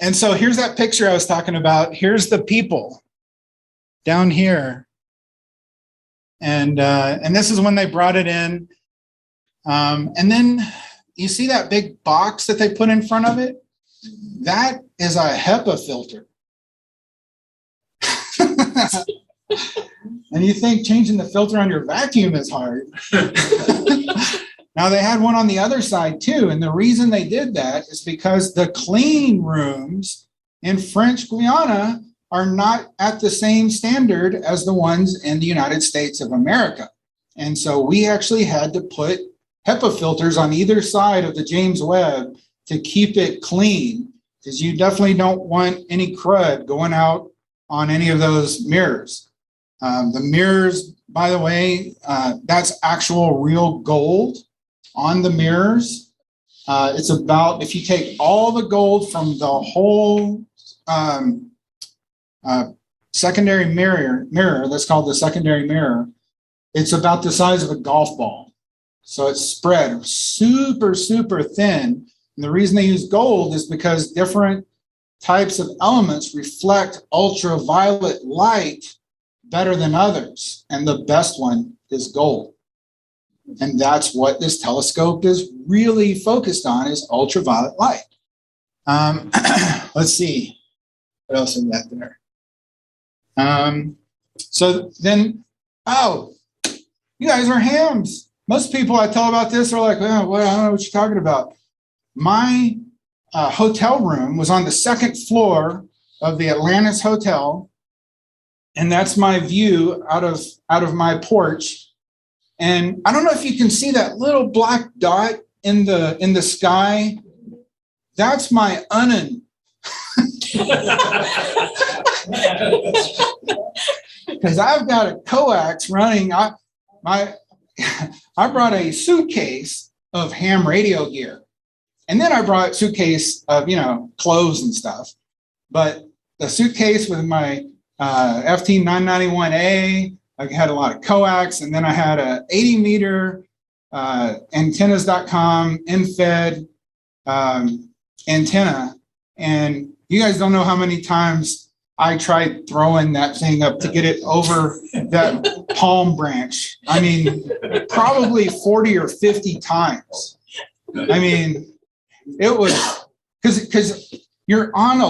And so here's that picture I was talking about. Here's the people down here. And this is when they brought it in. And then you see that big box that they put in front of it? That is a HEPA filter. And you think changing the filter on your vacuum is hard. Now they had one on the other side too. And the reason they did that is because the clean rooms in French Guiana are not at the same standard as the ones in the United States of America. And so we actually had to put HEPA filters on either side of the James Webb to keep it clean, because you definitely don't want any crud going out on any of those mirrors. The mirrors, by the way, that's actual real gold on the mirrors. It's about, if you take all the gold from the whole secondary mirror, that's called the secondary mirror, it's about the size of a golf ball. So it's spread super, super thin. And the reason they use gold is because different types of elements reflect ultraviolet light better than others. And the best one is gold. And that's what this telescope is really focused on, is ultraviolet light. Let's see. What else is that there? So then, oh, you guys are hams. Most people I tell about this are like, oh, well, I don't know what you're talking about. My hotel room was on the second floor of the Atlantis Hotel. And that's my view out of my porch. And I don't know if you can see that little black dot in the sky. That's my Unen. Because I've got a coax running. I brought a suitcase of ham radio gear. And then I brought a suitcase of, clothes and stuff. But the suitcase with my FT 991A, I had a lot of coax, and then I had a 80-meter antennas.com infed antenna. And you guys don't know how many times I tried throwing that thing up to get it over that palm branch. I mean, probably 40 or 50 times. I mean, it was because you're on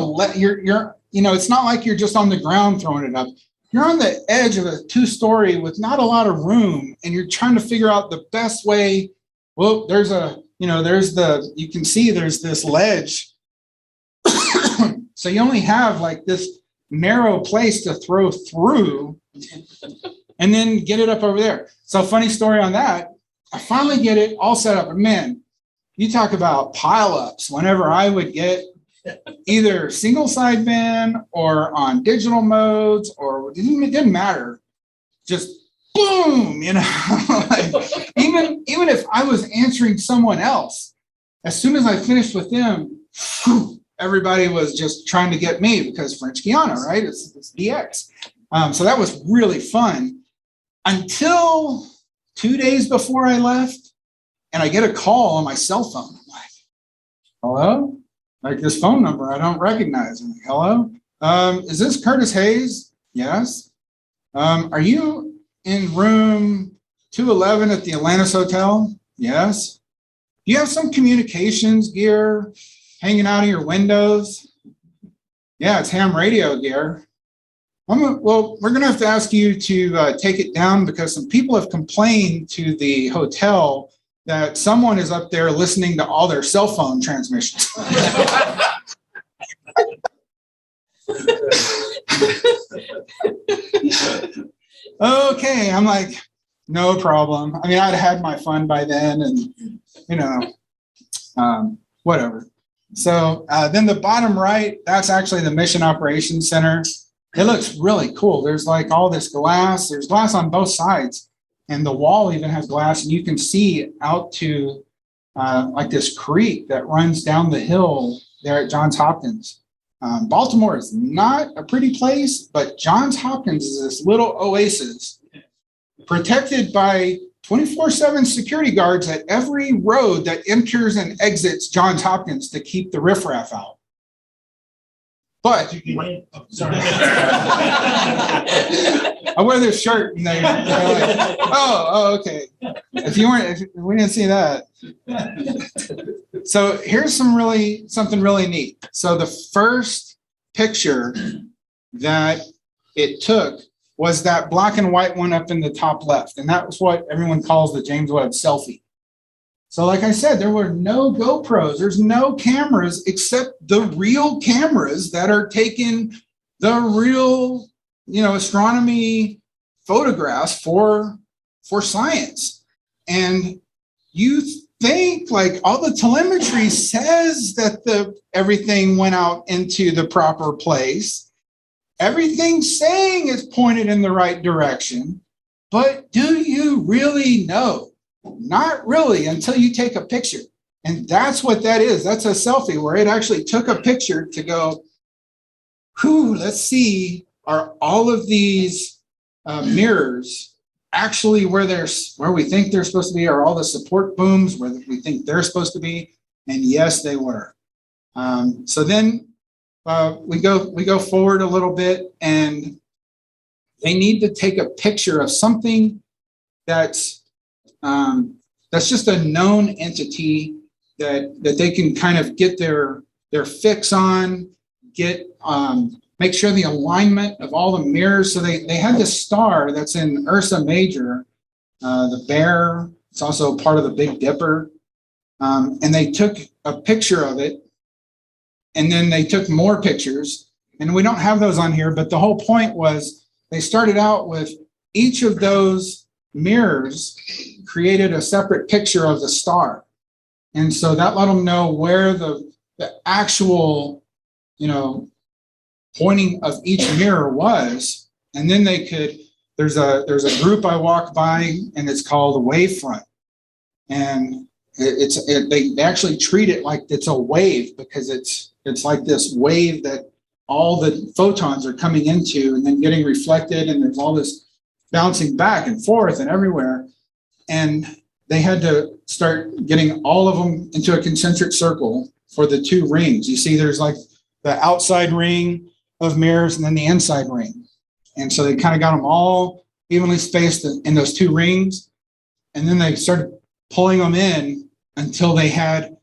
it's not like you're just on the ground throwing it up. You're on the edge of a 2-story with not a lot of room, and you're trying to figure out the best way. Well, you can see there's this ledge. So you only have like this narrow place to throw through and then get it up over there. So funny story on that. I finally get it all set up. And man, you talk about pileups. Whenever I would get either single sideband or on digital modes, or it didn't matter, just boom, like, even if I was answering someone else, as soon as I finished with them, everybody was just trying to get me, because French Guiana, right? It's DX. So that was really fun until 2 days before I left, and I get a call on my cell phone. I'm like, hello? Like this phone number I don't recognize. I'm like, hello? Is this Curtis Hayes? Yes. Are you in room 211 at the Atlantis Hotel? Yes. Do you have some communications gear hanging out of your windows? Yeah, it's ham radio gear. Well, we're going to have to ask you to take it down, because some people have complained to the hotel that someone is up there listening to all their cell phone transmissions. Okay, I'm like, no problem. I mean, I'd had my fun by then, and whatever. So then the bottom right, that's actually the Mission Operations Center. It looks really cool. There's like all this glass. There's glass on both sides, and the wall even has glass, and you can see out to like this creek that runs down the hill there at Johns Hopkins. Baltimore is not a pretty place, but Johns Hopkins is this little oasis protected by 24/7 security guards at every road that enters and exits Johns Hopkins to keep the riffraff out. But Sorry. I wear this shirt and they're like, oh, okay. If we didn't see that. So here's something really neat. So the first picture that it took was that black and white one up in the top left. And that was what everyone calls the James Webb selfie. So like I said, there were no GoPros. There's no cameras except the real cameras that are taking the real, astronomy photographs for science. And you think like all the telemetry says that everything went out into the proper place. Everything's saying it's pointed in the right direction. But do you really know? Not really until you take a picture. And that's what that is. That's a selfie where it actually took a picture to go, let's see, are all of these mirrors actually where we think they're supposed to be? Are all the support booms where we think they're supposed to be? And yes, they were. So then we go forward a little bit, and they need to take a picture of something that's just a known entity that they can kind of get their fix on, make sure the alignment of all the mirrors. So they had this star that's in Ursa Major, the bear. It's also part of the Big Dipper. And they took a picture of it, and then they took more pictures. And we don't have those on here, but the whole point was they started out with each of those mirrors created a separate picture of the star. And so that let them know where the actual, pointing of each mirror was. And then there's a group I walk by, and it's called a wavefront. And they actually treat it like it's a wave, because it's like this wave that all the photons are coming into and then getting reflected, and there's all this bouncing back and forth and everywhere. And they had to start getting all of them into a concentric circle for the two rings. You see, there's like the outside ring of mirrors and then the inside ring. And so they kind of got them all evenly spaced in those two rings. And then they started pulling them in until they had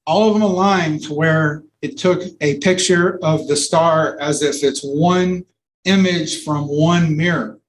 all of them aligned to where it took a picture of the star as if it's one image from one mirror.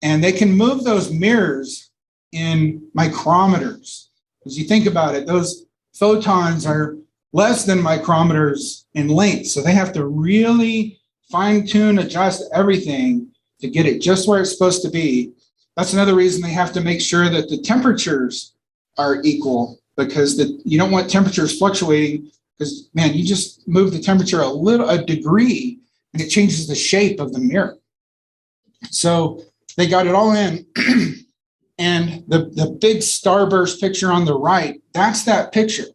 And they can move those mirrors in micrometers. As you think about it, those photons are less than micrometers in length. So they have to really fine-tune, adjust everything to get it just where it's supposed to be. That's another reason they have to make sure that the temperatures are equal, because you don't want temperatures fluctuating, because, man, you just move the temperature a degree and it changes the shape of the mirror. So they got it all in. And the big starburst picture on the right, that's that picture.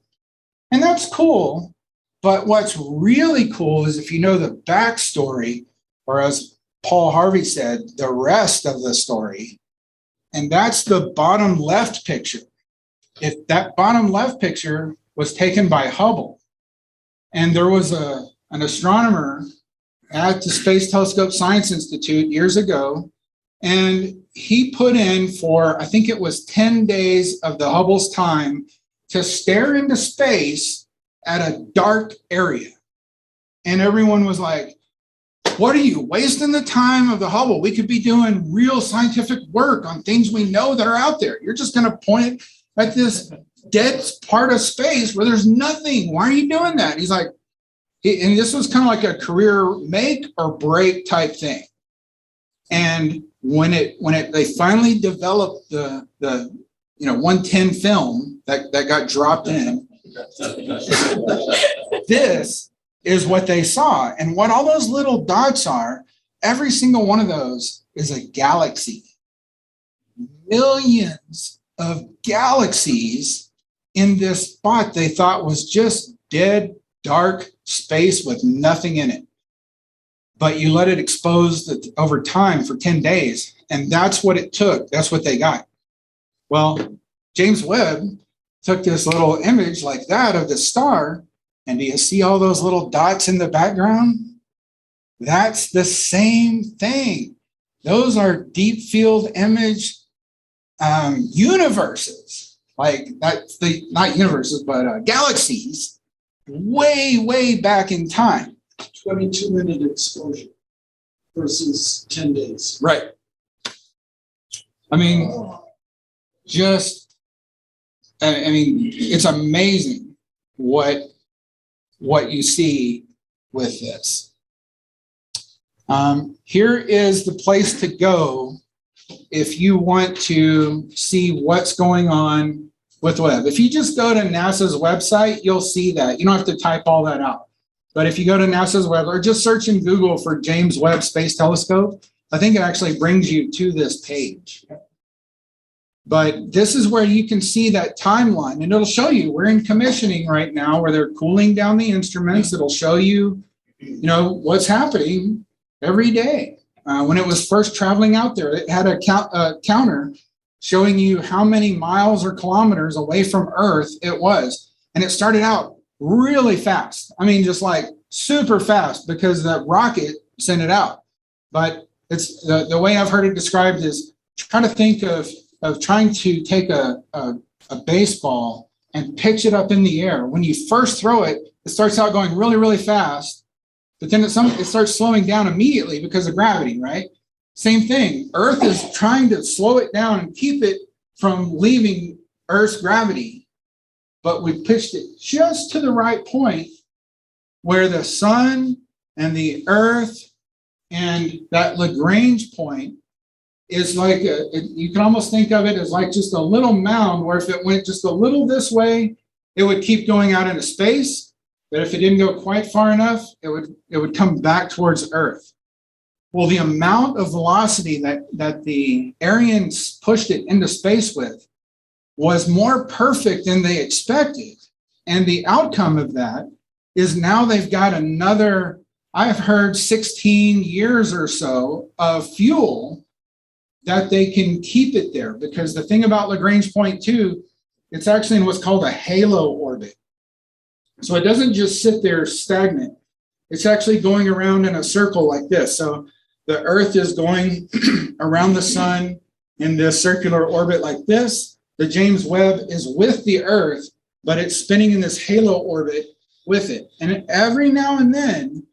And that's cool. But what's really cool is if you know the backstory, or as Paul Harvey said, the rest of the story. And that's the bottom left picture. If that bottom left picture was taken by Hubble, and there was an astronomer at the Space Telescope Science Institute years ago, and he put in for, I think it was 10 days of the Hubble's time, to stare into space at a dark area. And everyone was like, what are you, wasting the time of the Hubble? We could be doing real scientific work on things we know that are out there. You're just going to point at this dead part of space where there's nothing. Why are you doing that? He's like, and this was kind of like a career make or break type thing. And when they finally developed the 110 film that got dropped in, this is what they saw. And what all those little dots are, every single one of those is a galaxy. Millions of galaxies in this spot they thought was just dead, dark space with nothing in it. But you let it expose over time for 10 days, and that's what it took. That's what they got. Well, James Webb took this little image like that of the star, and do you see all those little dots in the background? That's the same thing. Those are deep field image universes, like not universes, but galaxies, way back in time. 22-minute exposure versus 10 days. Right. I mean, it's amazing what you see with this. Here is the place to go if you want to see what's going on with Webb. If you just go to NASA's website, you'll see that. You don't have to type all that out. But if you go to NASA's web or just search in Google for James Webb Space Telescope, I think it actually brings you to this page. But this is where you can see that timeline, and it'll show you we're in commissioning right now where they're cooling down the instruments. It'll show you, what's happening every day. When it was first traveling out there, it had a counter showing you how many miles or kilometers away from Earth it was. And it started out really fast. I mean, just like super fast because that rocket sent it out. But it's the way I've heard it described is try to think of trying to take a baseball and pitch it up in the air. When you first throw it, it starts out going really fast, but then it starts slowing down immediately because of gravity, right? Same thing. Earth is trying to slow it down and keep it from leaving Earth's gravity. But we pitched it just to the right point where the sun and the earth and that Lagrange point is like, you can almost think of it as like just a little mound where if it went just a little this way, it would keep going out into space. But if it didn't go quite far enough, it would come back towards Earth. Well, the amount of velocity that the Arians pushed it into space with was more perfect than they expected. And the outcome of that is now they've got another, I've heard 16 years or so of fuel that they can keep it there. Because the thing about Lagrange point 2, it's actually in what's called a halo orbit. So it doesn't just sit there stagnant. It's actually going around in a circle like this. So the Earth is going around the sun in this circular orbit like this. The James Webb is with the Earth, but it's spinning in this halo orbit with it. And every now and then,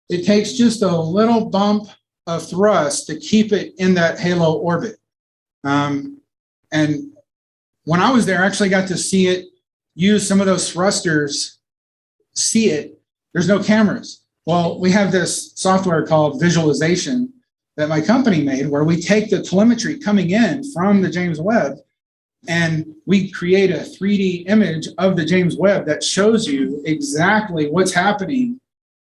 it takes just a little bump of thrust to keep it in that halo orbit. And when I was there, I actually got to see it use some of those thrusters, see it. There's no cameras. Well, we have this software called Visualization that my company made where we take the telemetry coming in from the James Webb and we create a 3D image of the James Webb that shows you exactly what's happening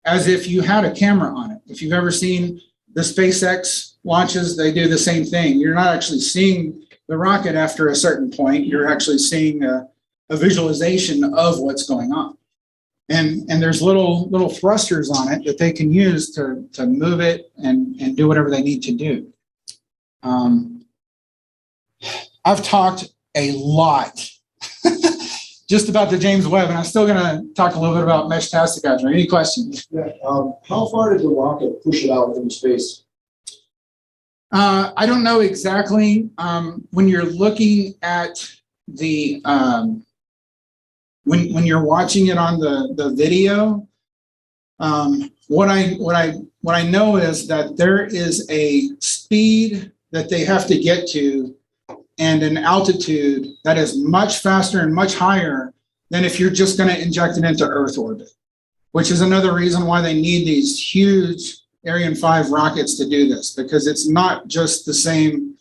as if you had a camera on it. If you've ever seen the SpaceX launches, they do the same thing. You're not actually seeing the rocket after a certain point. You're actually seeing a visualization of what's going on. And there's little thrusters on it that they can use to move it and do whatever they need to do. I've talked a lot just about the James Webb, and I'm still going to talk a little bit about Meshtastic out there. Any questions? Yeah. How far did the rocket push it out into space? I don't know exactly. When you're looking at the when you're watching it on the video, what I know is that there is a speed that they have to get to and an altitude that is much faster and much higher than if you're just going to inject it into Earth orbit, which is another reason why they need these huge Ariane 5 rockets to do this, because it's not just the same,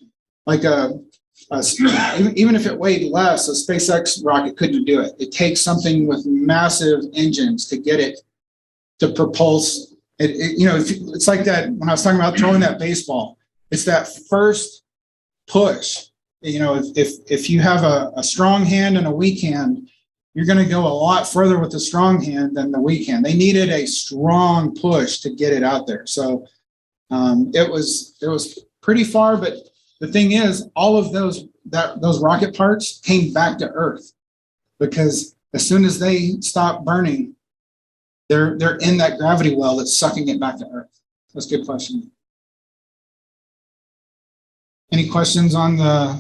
like even if it weighed less, a SpaceX rocket couldn't do it. It takes something with massive engines to get it to propulse. It's like that when I was talking about throwing that baseball. It's that first push. If you have a strong hand and a weak hand, you're going to go a lot further with the strong hand than the weak hand. They needed a strong push to get it out there. So it was pretty far, but the thing is, all of those rocket parts came back to Earth, because as soon as they stop burning, they're in that gravity well that's sucking it back to Earth. That's a good question. Any questions on the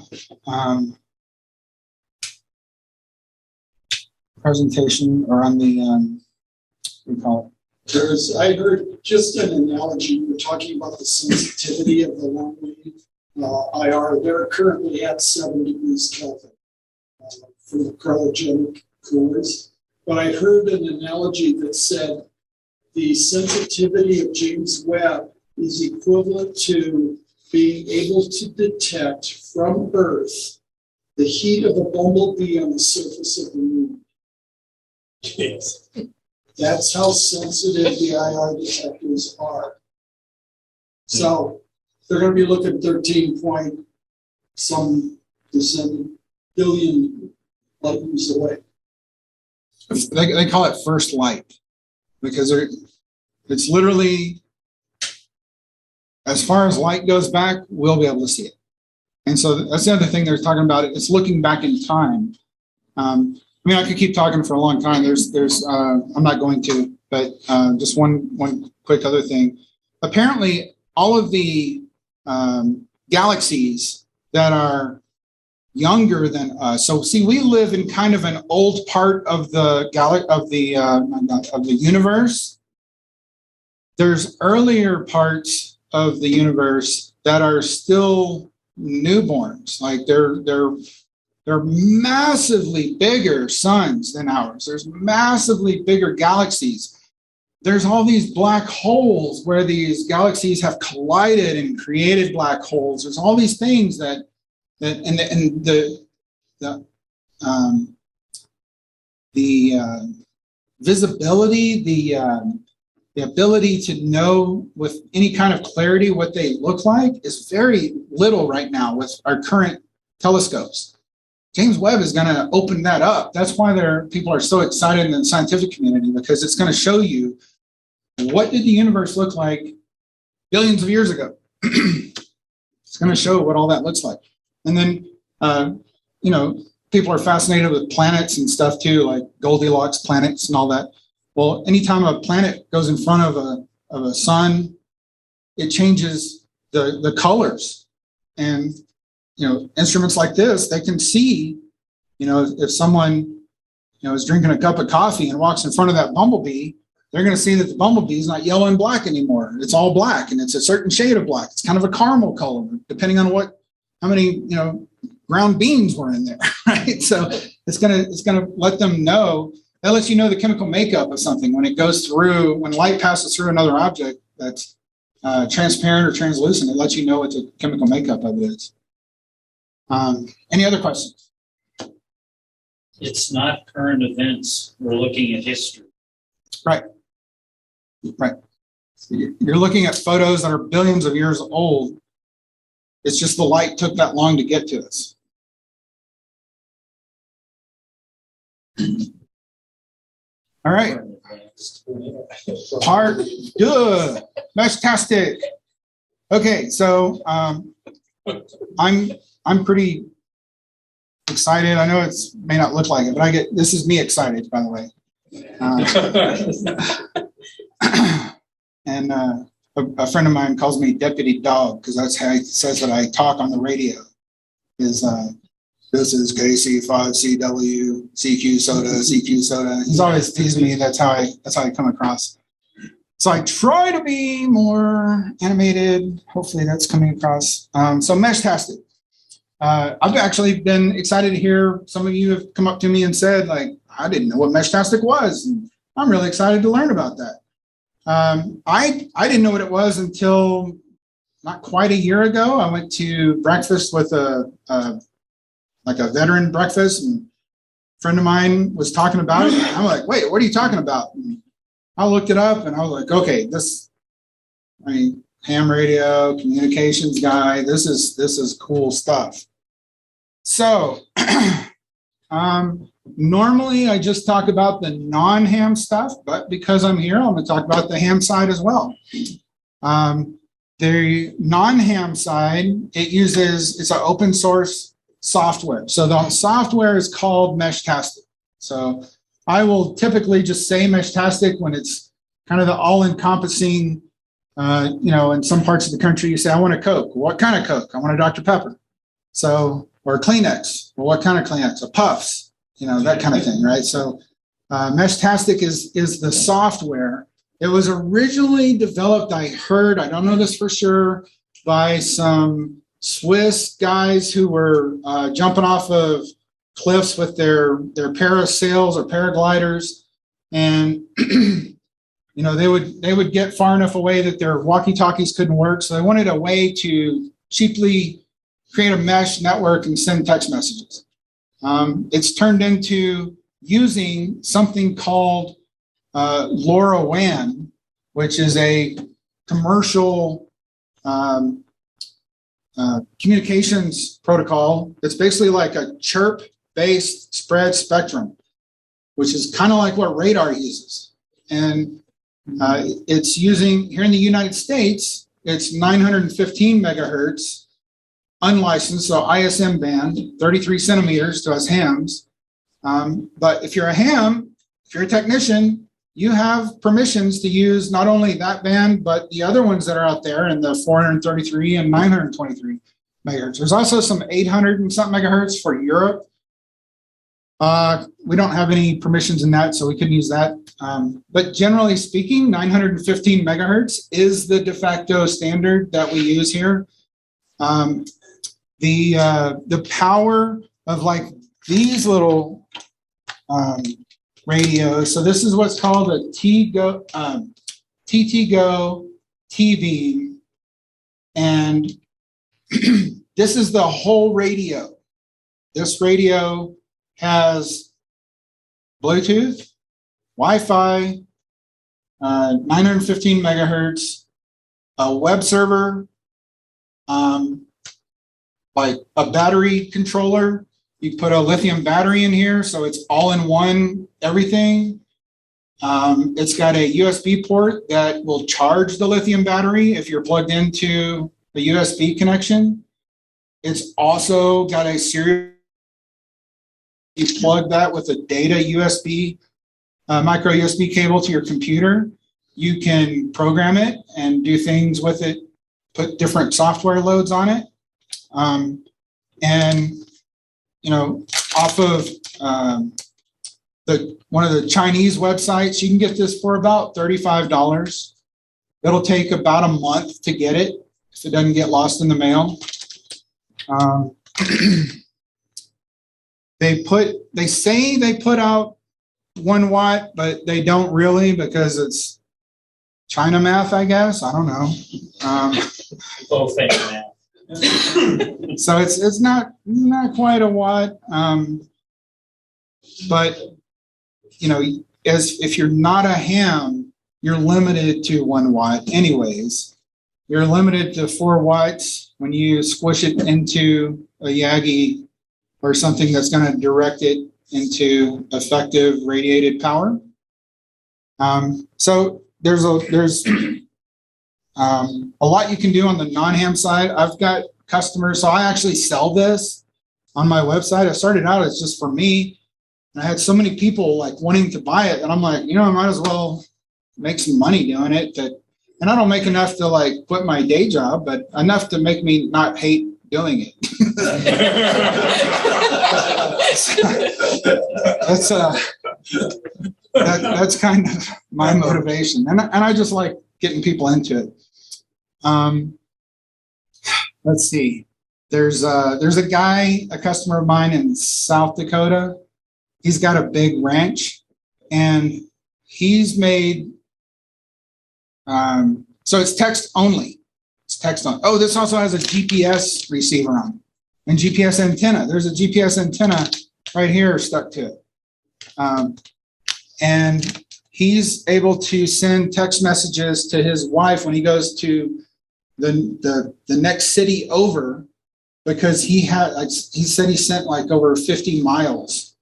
presentation or on the what do you call it? I heard just an analogy. You were talking about the sensitivity of the long wave IR. They're currently at 7 degrees Kelvin for the cryogenic cores. But I heard an analogy that said the sensitivity of James Webb is equivalent to being able to detect from Earth the heat of a bumblebee on the surface of the moon. Yes. That's how sensitive the IR detectors are. So they're going to be looking 13 point some billion light years away. They call it first light, because it's literally, as far as light goes back, we'll be able to see it. And so that's the other thing they're talking about. It's looking back in time. I could keep talking for a long time. I'm not going to, but just one quick other thing. Apparently, all of the galaxies that are younger than us. So, see, we live in kind of an old part of the universe. There's earlier parts of the universe that are still newborns. Like they're massively bigger suns than ours. There's massively bigger galaxies. There's all these black holes where these galaxies have collided and created black holes. There's all these things the visibility, the ability to know with any kind of clarity what they look like is very little right now with our current telescopes. James Webb is going to open that up. That's why people are so excited in the scientific community, because it's going to show you what did the universe look like billions of years ago. It's going to show what all that looks like. And then, people are fascinated with planets and stuff too, like Goldilocks planets and all that. Well, anytime a planet goes in front of a sun, it changes the colors. And instruments like this, they can see, if someone, is drinking a cup of coffee and walks in front of that bumblebee, they're going to see that the bumblebee is not yellow and black anymore. It's all black, and it's a certain shade of black. It's kind of a caramel color, depending on how many, ground beans were in there, right? So it's going to let them know. That lets you know the chemical makeup of something when light passes through another object that's transparent or translucent. It lets you know what the chemical makeup of it is. Any other questions? It's not current events. We're looking at history. Right. You're looking at photos that are billions of years old. It's just the light took that long to get to us. All right. Part good. Meshtastic. Okay, so I'm pretty excited. I know it may not look like it, but this is me excited, by the way. And a friend of mine calls me Deputy Dog, because that's how he says that I talk on the radio. This is KC5CW, CQ soda, CQ soda. He's always teasing me. That's how I come across. So I try to be more animated. Hopefully that's coming across. So Meshtastic. I've actually been excited to hear some of you have come up to me and said, like, I didn't know what Meshtastic was. And I'm really excited to learn about that. I didn't know what it was until not quite a year ago. I went to breakfast with a veteran breakfast, and a friend of mine was talking about it. And I'm like, wait, what are you talking about? And I looked it up, and I was like, okay, ham radio, communications guy, this is cool stuff. So normally I just talk about the non-ham stuff, but because I'm here, I'm going to talk about the ham side as well. The non-ham side, it's an open source software. So the software is called Meshtastic. So I will typically just say Meshtastic when it's kind of the all-encompassing. In some parts of the country, you say, I want a Coke. What kind of Coke? I want a Dr. Pepper. Or a Kleenex. Well, what kind of Kleenex? A Puffs, that kind of thing, right? So Meshtastic is the software. It was originally developed, I don't know this for sure, by some Swiss guys who were jumping off of cliffs with their parasails or paragliders. And they would get far enough away that their walkie-talkies couldn't work. So they wanted a way to cheaply create a mesh network and send text messages. It's turned into using something called LoRaWAN, which is a commercial communications protocol. It's basically like a chirp-based spread spectrum, which is kind of like what radar uses. And it's using, here in the United States, it's 915 megahertz, unlicensed, so ISM band, 33 centimeters to us hams. But if you're a technician, you have permissions to use not only that band, but the other ones that are out there in the 433 and 923 megahertz. There's also some 800 and something megahertz for Europe. We don't have any permissions in that, so we couldn't use that. But generally speaking, 915 megahertz is the de facto standard that we use here. The power of like these little radios. So this is what's called a TTGO T-beam, and this is the whole radio. This radio has Bluetooth, Wi-Fi, 915 megahertz, a web server, like a battery controller. You put a lithium battery in here, so it's all in one everything. It's got a USB port that will charge the lithium battery if you're plugged into a USB connection. It's also got a serial. You plug that with a data USB, micro USB cable to your computer. You can program it and do things with it, put different software loads on it. Off of one of the Chinese websites, you can get this for about $35. It'll take about a month to get it if it doesn't get lost in the mail. They say they put out 1 watt, but they don't really, because it's China math, I guess. I don't know. Both fake math. So it's not quite a watt, but if you're not a ham, you're limited to 1 watt anyways. You're limited to 4 watts when you squish it into a Yagi or something that's going to direct it into effective radiated power. So there's a lot you can do on the non-ham side. I've got customers, so I actually sell this on my website. I started out as just for me, and I had so many people like wanting to buy it, and I'm like, I might as well make some money doing it. And I don't make enough to like quit my day job, but enough to make me not hate doing it. That's kind of my motivation, and I just like getting people into it. Let's see. There's a guy, a customer of mine in South Dakota. He's got a big ranch, and he's made So it's text only. It's text on. Oh, this also has a GPS receiver on it and GPS antenna. There's a GPS antenna right here stuck to it. And he's able to send text messages to his wife when he goes to the next city over, because he said he sent like over 50 miles.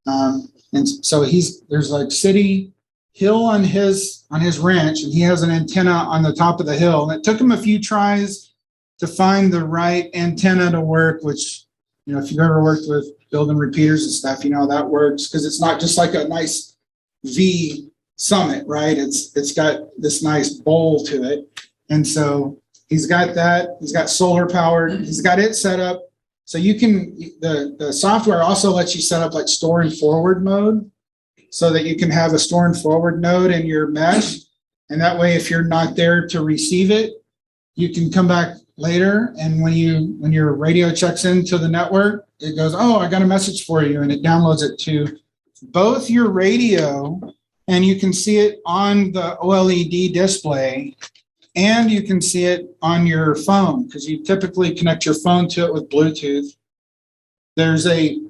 And so there's like city hill on his ranch, and he has an antenna on the top of the hill. And it took him a few tries to find the right antenna to work, which, you know, if you've ever worked with building repeaters and stuff, you know that works, because it's not just like a nice V summit, right? It's got this nice bowl to it. And so he's got that. He's got solar powered. He's got it set up. So you can, the software also lets you set up like store and forward mode, so that you can have a store and forward node in your mesh. And that way, if you're not there to receive it, you can come back later. And when your radio checks into the network, it goes, oh, I got a message for you. And it downloads it to both your radio, and you can see it on the OLED display, and you can see it on your phone, because you typically connect your phone to it with Bluetooth. There's a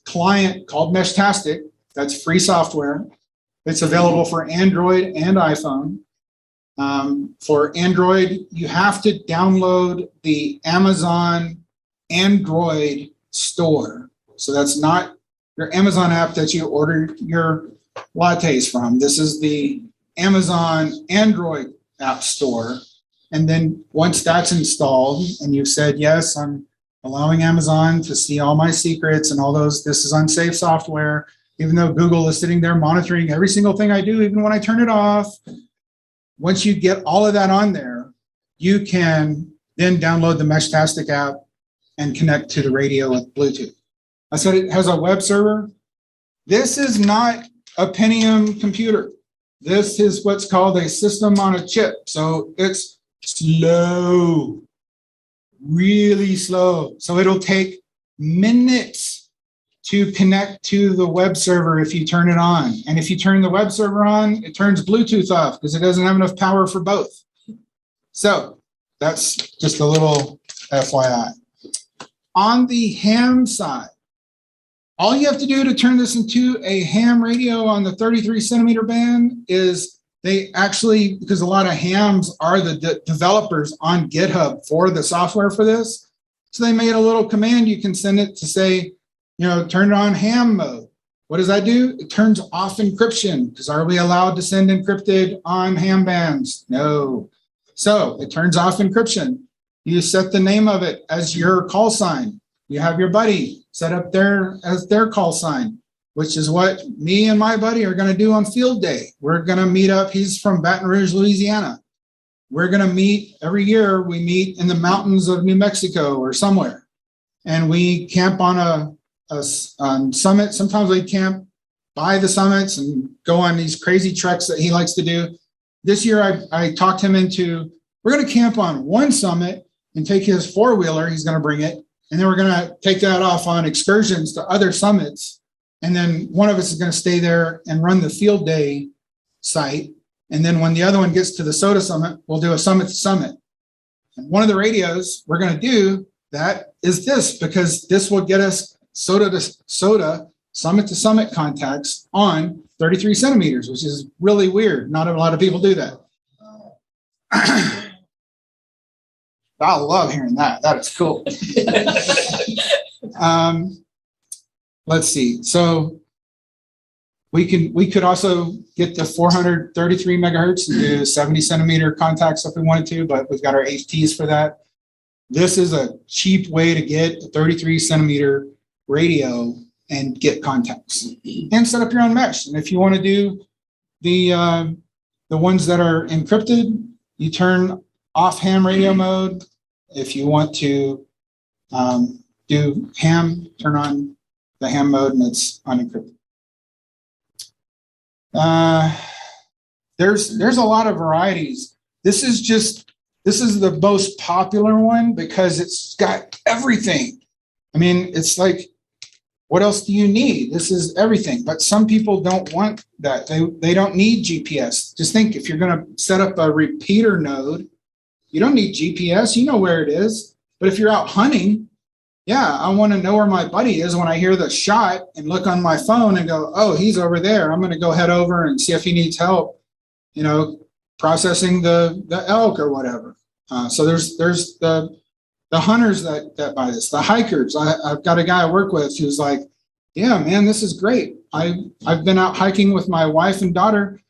client called Meshtastic. That's free software. It's available for Android and iPhone. For Android, you have to download the Amazon Android store. So that's not your Amazon app that you order your lattes from. This is the Amazon Android app store. And then once that's installed and you've said, yes, I'm allowing Amazon to see all my secrets and all those, this is unsafe software, even though Google is sitting there monitoring every single thing I do, even when I turn it off. Once you get all of that on there, you can then download the Meshtastic app and connect to the radio with Bluetooth. I said it has a web server. This is not a Pentium computer. This is what's called a system on a chip. So it's slow, really slow. So it'll take minutes to connect to the web server if you turn it on. And if you turn the web server on, it turns Bluetooth off because it doesn't have enough power for both. So that's just a little FYI. On the ham side, all you have to do to turn this into a ham radio on the 33 centimeter band is they actually, because a lot of hams are the developers on GitHub for the software for this. So they made a little command. You can send it to say, you know, turn it on ham mode. What does that do? It turns off encryption, because are we allowed to send encrypted on ham bands? No. So it turns off encryption. You set the name of it as your call sign. You have your buddy set up there as their call sign, which is what me and my buddy are going to do on field day. We're going to meet up. He's from Baton Rouge, Louisiana. We're going to meet every year. We meet in the mountains of New Mexico or somewhere, and we camp on a summit. Sometimes we camp by the summits and go on these crazy treks that he likes to do. This year, I talked him into, we're going to camp on one summit and take his four-wheeler. He's going to bring it. And then we're going to take that off on excursions to other summits. And then one of us is going to stay there and run the field day site. And then when the other one gets to the soda summit, we'll do a summit to summit. And one of the radios we're going to do that is this, because this will get us soda to soda, summit to summit contacts on 33 centimeters, which is really weird. Not a lot of people do that. I love hearing that. That is cool. Let's see. So we could also get to 433 megahertz and do 70 centimeter contacts if we wanted to, but we've got our HTs for that. This is a cheap way to get a 33 centimeter radio and get contacts and set up your own mesh. And if you want to do the ones that are encrypted, you turn off ham radio mode. If you want to do ham, turn on the ham mode and it's unencrypted. There's a lot of varieties. This is the most popular one because it's got everything. I mean, it's like what else do you need? This is everything. But some people don't want that. They don't need GPS. Just think, if you're going to set up a repeater node, you don't need GPS. You know where it is. But if you're out hunting, yeah, I want to know where my buddy is when I hear the shot and look on my phone and go, oh, he's over there. I'm going to go head over and see if he needs help, processing the elk or whatever. So there's the hunters that buy this, the hikers. I've got a guy I work with who's like, yeah, man, this is great. I've been out hiking with my wife and daughter,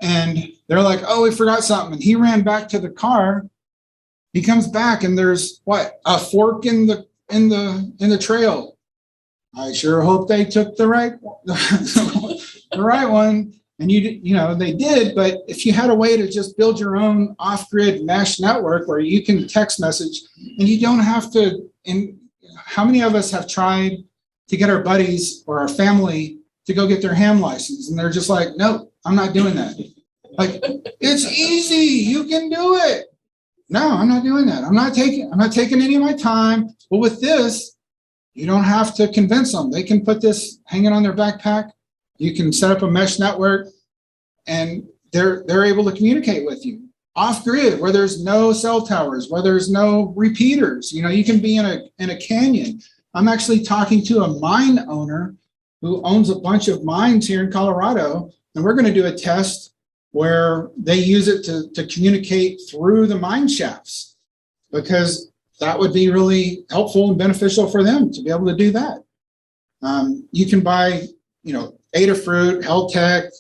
and they're like, oh, we forgot something. And he ran back to the car. He comes back and there's a fork in the trail. I sure hope they took the right one. And they did, but if you had a way to just build your own off-grid mesh network where you can text message and you don't have to, and how many of us have tried to get our buddies or our family to go get their ham license, and they're just like, no, I'm not doing that. Like, it's easy, you can do it. No, I'm not doing that. I'm not taking any of my time. But with this, you don't have to convince them. They can put this hanging on their backpack. You can set up a mesh network, and they're able to communicate with you off grid, where there's no cell towers, where there's no repeaters. You can be in a canyon. I'm actually talking to a mine owner who owns a bunch of mines here in Colorado, and we're going to do a test where they use it to communicate through the mine shafts, because that would be really helpful and beneficial for them to be able to do that. You can buy, Adafruit, Heltec,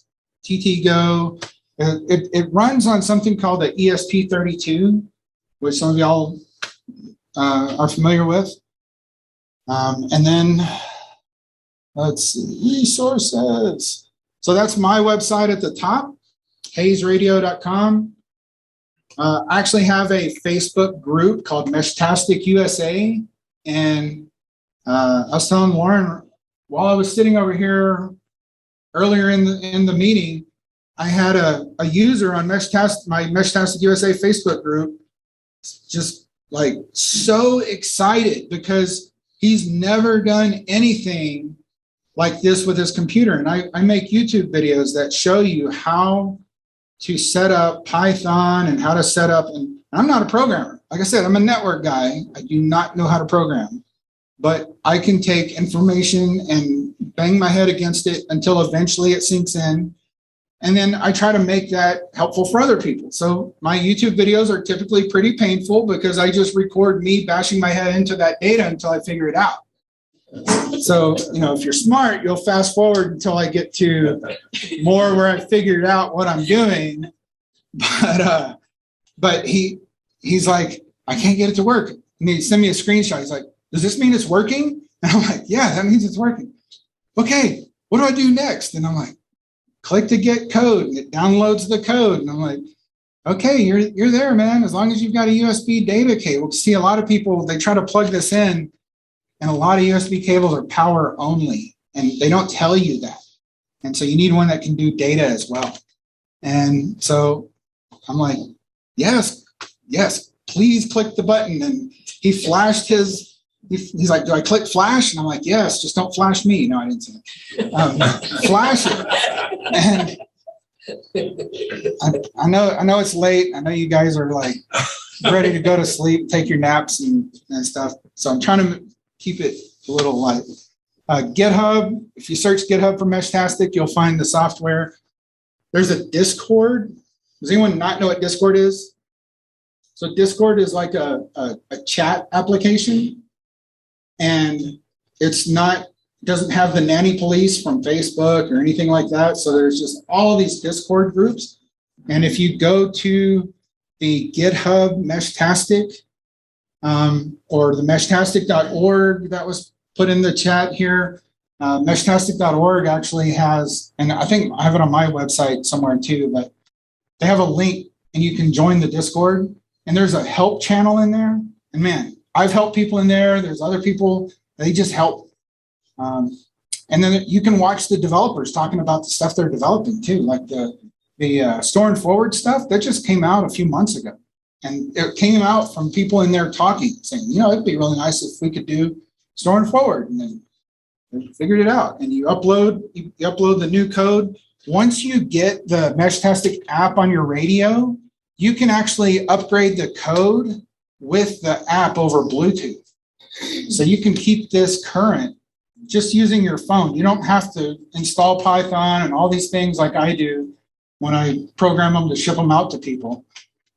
TTGo. It runs on something called the ESP32, which some of y'all are familiar with. And then let's see, resources. So that's my website at the top, hayesradio.com. I actually have a Facebook group called Meshtastic USA. And I was telling Lauren, while I was sitting over here earlier in the meeting, I had a user on my Meshtastic USA Facebook group just like so excited because he's never done anything like this with his computer. And I make YouTube videos that show you how to set up Python and how to set up, and I'm not a programmer. Like I said, I'm a network guy. I do not know how to program, but I can take information and bang my head against it until eventually it sinks in. And then I try to make that helpful for other people. So my YouTube videos are typically pretty painful because I just record me bashing my head into that data until I figure it out. So, if you're smart, you'll fast forward until I get to more where I figured out what I'm doing. But he's like, I can't get it to work. And he sent me a screenshot. He's like, does this mean it's working? And I'm like, yeah, that means it's working. Okay, what do I do next? And I'm like, click to get code, and it downloads the code. And I'm like, okay, you're there, man. As long as you've got a USB data cable. See, a lot of people, they try to plug this in, and a lot of USB cables are power only, and they don't tell you that. And so you need one that can do data as well. And so I'm like, yes, please click the button. And he flashed he's like, do I click flash? And I'm like, yes, just don't flash me. No, I didn't say it. Flash it. And I know it's late. I know you guys are like ready to go to sleep, take your naps and stuff. So I'm trying to keep it a little light. GitHub, if you search GitHub for Meshtastic, you'll find the software. There's a Discord. Does anyone not know what Discord is? So Discord is like a chat application, and doesn't have the nanny police from Facebook or anything like that. So there's just all these Discord groups. And if you go to the GitHub Meshtastic, or the meshtastic.org that was put in the chat here, meshtastic.org actually has, and I think I have it on my website somewhere too, but they have a link and you can join the Discord, and there's a help channel in there. And man, I've helped people in there. There's other people, they just help. And then you can watch the developers talking about the stuff they're developing too, like the store and forward stuff that just came out a few months ago. And it came out from people in there talking, saying, it'd be really nice if we could do store and forward. And then They figured it out, and you upload the new code. Once you get the Meshtastic app on your radio, you can actually upgrade the code with the app over Bluetooth. So you can keep this current just using your phone. You don't have to install Python and all these things like I do when I program them to ship them out to people.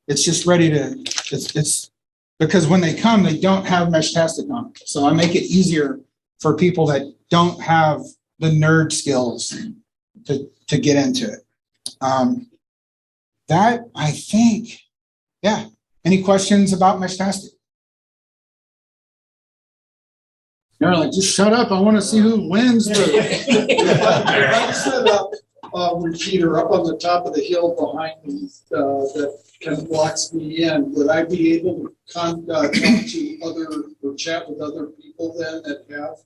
It's just ready to, it's because when they come, they don't have Meshtastic on it. So I make it easier for people that don't have the nerd skills to get into it. That, I think, yeah. Any questions about Meshtastic? They're like, just shut up. I want to see who wins. If I set up a repeater up on the top of the hill behind me that kind of blocks me in, would I be able to talk to other or chat with other people then that have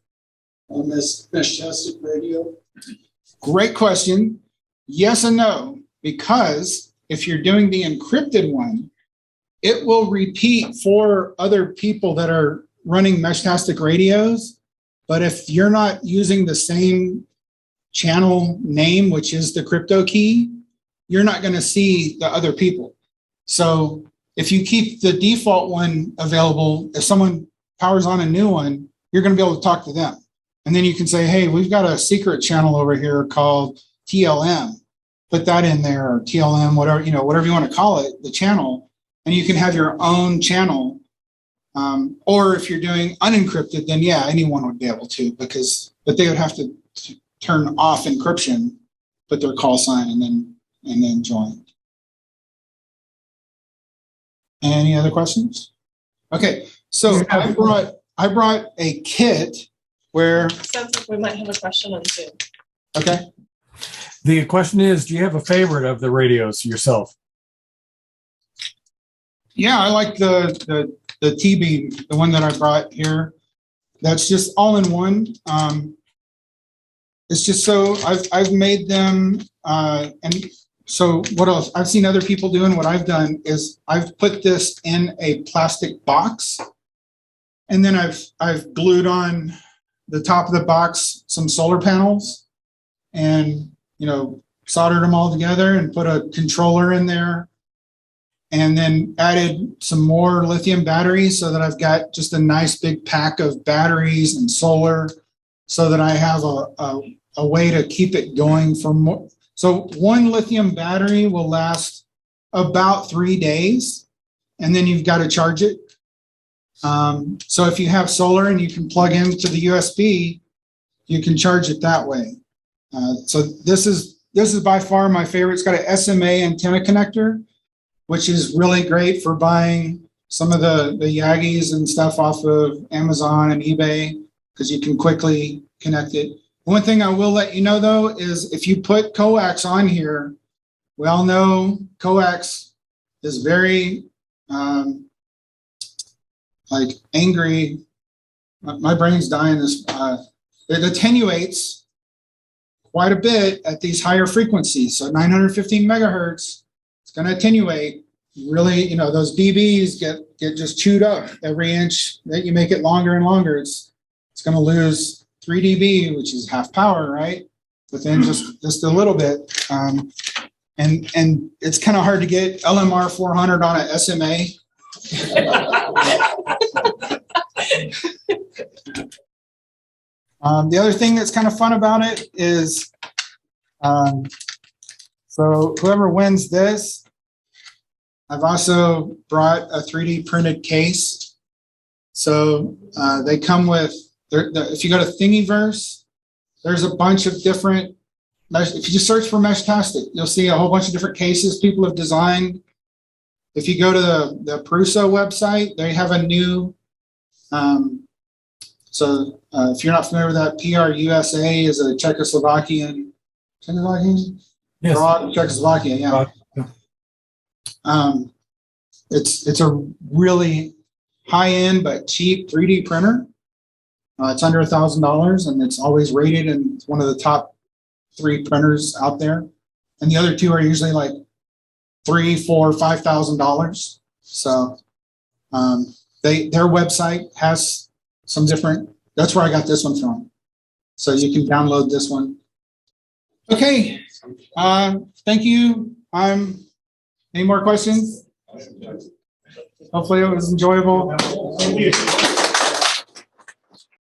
on this Meshtastic radio? Great question. Yes and no, because if you're doing the encrypted one, it will repeat for other people that are running Meshtastic radios. But if you're not using the same channel name, which is the crypto key, you're not going to see the other people. So if you keep the default one available, if someone powers on a new one, you're going to be able to talk to them. And then you can say, hey, we've got a secret channel over here called TLM. Put that in there, or TLM, whatever you want to call it, the channel. And you can have your own channel. Or if you're doing unencrypted, then yeah, anyone would be able to, but they would have to turn off encryption, put their call sign, and then join. Any other questions? Okay, so I brought a kit where Sounds like we might have a question on Zoom. okay. The question is, do you have a favorite of the radios yourself? Yeah, I like the T-beam, the one that I brought here. That's just all in one. It's just so I've made them, and so what else? I've seen other people doing. What I've done is I've put this in a plastic box, and then I've glued on the top of the box some solar panels, and soldered them all together and put a controller in there. And then added some more lithium batteries so that I've got just a nice big pack of batteries and solar so that I have a way to keep it going for more. So one lithium battery will last about 3 days, and then you've got to charge it. So if you have solar and you can plug into the USB, you can charge it that way. So this is by far my favorite. It's got an SMA antenna connector, which is really great for buying some of the Yagis and stuff off of Amazon and eBay, because you can quickly connect it. One thing I will let you know, though, is if you put coax on here, we all know coax is very angry. My brain's dying. It attenuates quite a bit at these higher frequencies. So 915 megahertz. Going to attenuate. Really, those dBs get just chewed up every inch that you make it longer and longer. It's going to lose 3 dB, which is half power, right? Within just a little bit, and it's kind of hard to get LMR 400 on a SMA. The other thing that's kind of fun about it is, so whoever wins this, I've also brought a 3D printed case. So they come with, if you go to Thingiverse, there's a bunch of different, if you just search for Meshtastic, you'll see a whole bunch of different cases people have designed. If you go to the Prusa website, they have a new, if you're not familiar with that, PRUSA is a Czechoslovakian? Yes. Czechoslovakia, yeah. It's a really high-end but cheap 3D printer. It's under $1,000, and it's always rated, and it's one of the top 3 printers out there. And the other 2 are usually like $3,000, $4,000, $5,000. So their website has some different. That's where I got this one from. So you can download this one. Okay, thank you. Any more questions? Hopefully it was enjoyable. Thank you.